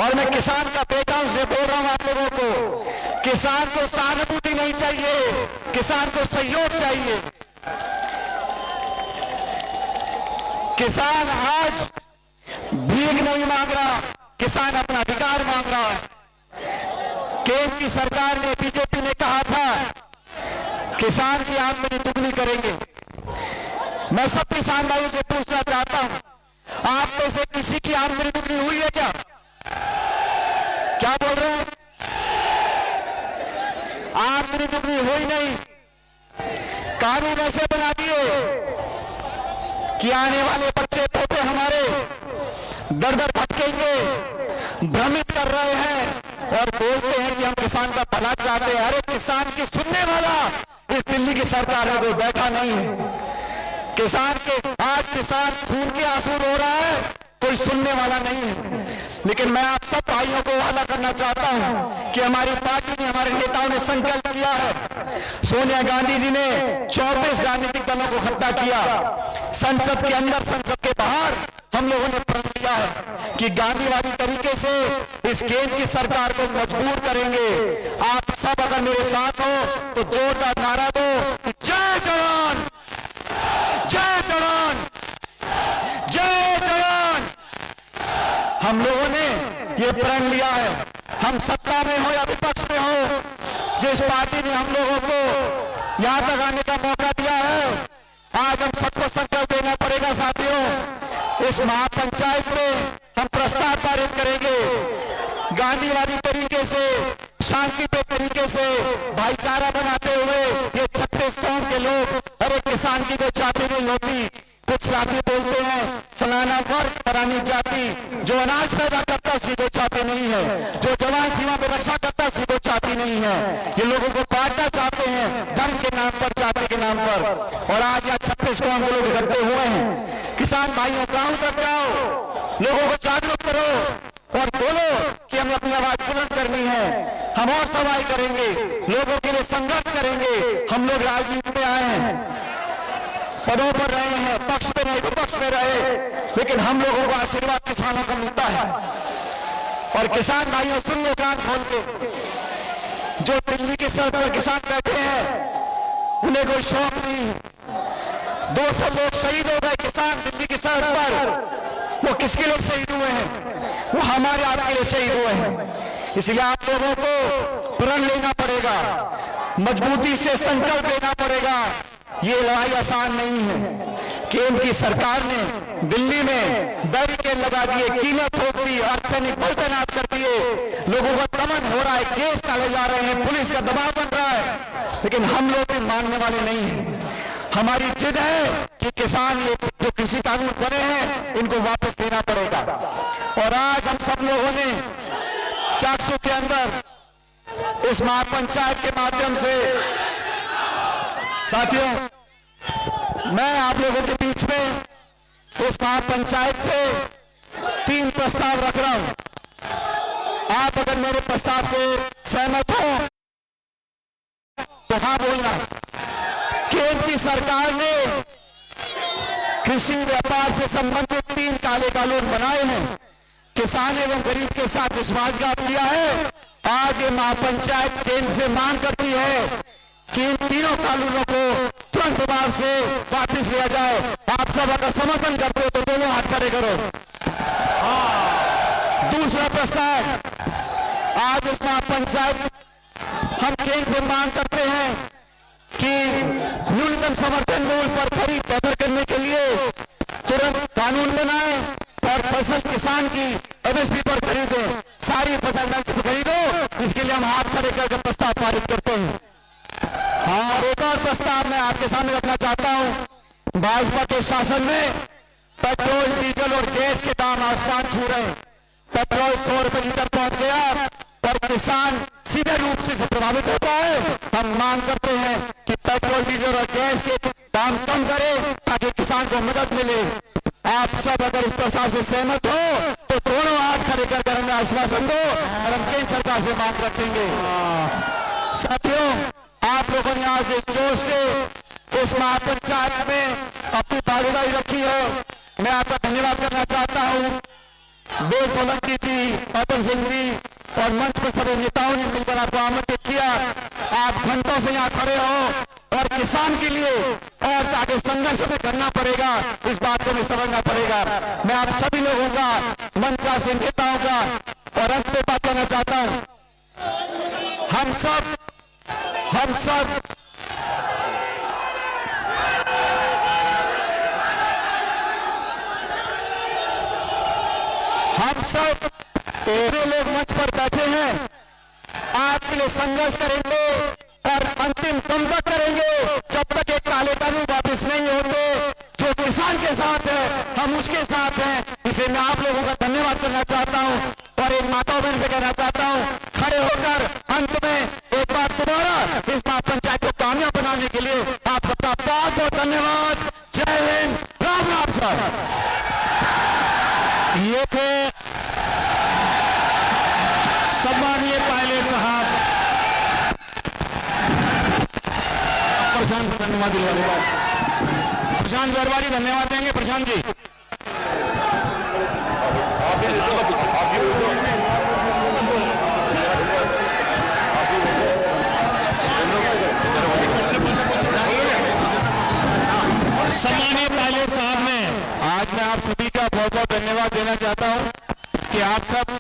और मैं किसान का बेटा से बोल रहा हूं आप लोगों को, किसान को सहानुभूति नहीं चाहिए, किसान को सहयोग चाहिए। किसान आज भीख नहीं मांग रहा, किसान अपना अधिकार मांग रहा है। केंद्र की सरकार ने, बीजेपी ने कहा था किसान की आमदनी दुगनी करेंगे। मैं सब किसान भाइयों से पूछना चाहता हूं, आप में से किसी की आमदनी दुगनी हुई है क्या? क्या बोल रहे हैं? आमदनी दुगनी हुई नहीं। कानून ऐसे बना दिए कि आने वाले बच्चे पोते हमारे दर दर भटकेंगे, भ्रमित कर रहे हैं और बोलते हैं कि हम किसान का भला चाहते हैं। अरे किसान की सुनने वाला इस दिल्ली की सरकार में कोई बैठा नहीं है। किसान के आज किसान खून के आंसू रो रहा है, कोई सुनने वाला नहीं है। लेकिन मैं आप सब भाइयों को वादा करना चाहता हूं कि हमारी पार्टी ने, हमारे नेताओं ने संकल्प किया है। सोनिया गांधी जी ने 24 राजनीतिक दलों को इकट्ठा किया, संसद के अंदर, संसद के बाहर हम लोगों ने प्रण लिया है कि गांधीवादी तरीके से इस केंद्र की सरकार को मजबूर करेंगे। आप सब अगर मेरे साथ हो तो जोरदार नारा दो, जय जवान, जय जवान, जय जवान। हम लोगों ने ये प्रण लिया है, हम सत्ता में हो या विपक्ष में हो, जिस पार्टी ने हम लोगों को यहां तक आने का मौका दिया है, आज हम सबको संकल्प देना पड़ेगा। साथियों, इस महापंचायत में हम प्रस्ताव पारित करेंगे गांधीवादी तरीके से, शांतिपूर्ण तरीके से, भाईचारा बनाते हुए। ये 36 कौम के लोग, अरे किसान की कोई जाति नहीं होती। कुछ जाति बोलते हैं फलाना वर्ग, फलानी जाति, जो अनाज पैदा करता है उसकी कोई जाति नहीं है, जो जवान सीमा पर रक्षा करता है उसकी कोई जाति नहीं है। ये लोगों को बांटना चाहते हैं धर्म के नाम पर, जाति के नाम पर। और आज यहाँ 36 कौम के लोग इकट्ठे हुए हैं। किसान भाइयों, गांव तक जाओ, लोगों को जागरूक करो और बोलो कि हमें अपनी आवाज बुलंद करनी है। हम और सवाल करेंगे, लोगों के लिए संघर्ष करेंगे। हम लोग राजनीति में आए हैं, पदों पर रहे हैं, पक्ष पे रहे, विपक्ष में रहे, लेकिन हम लोगों को आशीर्वाद किसानों का मिलता है। और किसान भाइयों, सुन लो कान खोल के, जो दिल्ली की सड़क पर किसान बैठे हैं उन्हें कोई शौक नहीं है। 200 लोग शहीद हो गए किसान दिल्ली की सड़क पर। वो किसके लिए शहीद हुए हैं? वो हमारे आपके लिए शहीद हुए हैं। इसलिए आप लोगों को प्रण लेना पड़ेगा, मजबूती से संकल्प लेना पड़ेगा। ये लड़ाई आसान नहीं है। केंद्र की सरकार ने दिल्ली में बैरिकेड लगा दिए, कीलें ठोक दी, अर्धसैनिक बल तैनात कर दिए, लोगों का दमन हो रहा है, केस डाले जा रहे हैं, पुलिस का दबाव बन रहा है, लेकिन हम लोग भी मानने वाले नहीं हैं। हमारी जिद है कि किसान ये जो कृषि कानून बने हैं इनको वापस लेना पड़ेगा। और आज हम सब लोगों ने चाकसू के अंदर इस महापंचायत के माध्यम से, साथियों, मैं आप लोगों के बीच में उस महापंचायत से 3 प्रस्ताव रख रहा हूं। आप अगर मेरे प्रस्ताव से सहमत हो तो हाँ बोलना। केंद्र की सरकार ने कृषि व्यापार से संबंधित 3 काले कानून बनाए हैं, किसान एवं गरीब के साथ विश्वासघात किया है। आज ये महापंचायत केंद्र से मांग करती है कि इन 3 कानूनों को तुरंत प्रभाव से वापस लिया जाए। आप सब अगर समर्थन करते हो तो दोनों हाथ खड़े करो। दूसरा प्रस्ताव, आज इस महापंचायत हम केंद्र से मांग करते हैं कि न्यूनतम समर्थन मूल्य पर खरीद बेहतर करने के लिए तुरंत कानून बनाए और फसल किसान की एमएसपी पर खरीदे, सारी फसल एमएसपी पर खरीदो। इसके लिए हम हाथ खड़े करके प्रस्ताव पारित करते हैं। हाँ, और एक और प्रस्ताव मैं आपके सामने रखना चाहता हूं। भाजपा के शासन में पेट्रोल, डीजल और गैस के दाम आसमान छू रहे हैं। पेट्रोल 100 रुपए लीटर पहुंच गया और किसान सीधे रूप से प्रभावित होता है। हम मांग करते हैं कि पेट्रोल, डीजल और गैस के दाम कम करें ताकि किसान को मदद मिले। आप सब अगर इस प्रस्ताव से सहमत हो तो दोनों हाथ खड़े कर हमें आश्वासन दो और हम केंद्र सरकार से मांग रखेंगे। साथियों, आप लोगों ने आज इस जोश से इस महापंचायत में अपनी भागीदारी रखी है, मैं आपका धन्यवाद करना चाहता हूँ। वेद सोलंकी जी, अतुल सिंह जी और मंच पर सभी नेताओं ने मिलकर आपको आमंत्रित किया। आप घंटों से यहाँ खड़े हो और किसान के लिए और आगे संघर्ष में करना पड़ेगा, इस बात को भी समझना पड़ेगा। मैं आप सभी लोगों का, मंच से नेताओं का और अंत में बात करना चाहता हूँ। हम सब पूरे लोग मंच पर बैठे हैं, आपके लिए संघर्ष करेंगे और अंतिम दम तक करेंगे जब तक ये काले कानून वापस नहीं होते। जो किसान के साथ है हम उसके साथ हैं। इसलिए मैं आप लोगों का धन्यवाद करना चाहता हूं और एक माताओं बहन से कहना चाहता हूं, खड़े होकर अंत में एक बार दोबारा इस महापंचायत को कामयाब बनाने के लिए आप सबका बहुत बहुत धन्यवाद। जय हिंद, राम राम सर। ये थे सम्मानीय पायलट साहब। प्रशांत से धन्यवाद दिलवाले, प्रशांत गरवाली धन्यवाद देंगे। प्रशांत जी सम्मानीय पायलट साहब ने आज मैं आप सभी का बहुत बहुत धन्यवाद देना चाहता हूं कि आप सब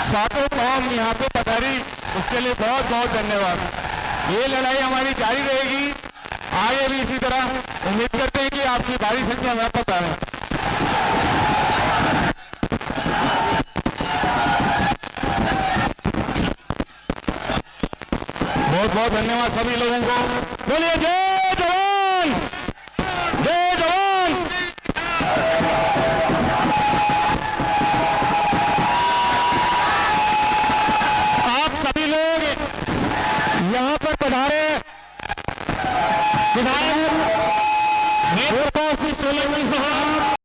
सातों कौम यहाँ पे पधारी, उसके लिए बहुत बहुत धन्यवाद। ये लड़ाई हमारी जारी रहेगी, आगे भी इसी तरह। उम्मीद करते हैं कि आपकी भारी संख्या में पधारें। बहुत बहुत धन्यवाद सभी लोगों को। बोलिए जय जवान, जय जवान।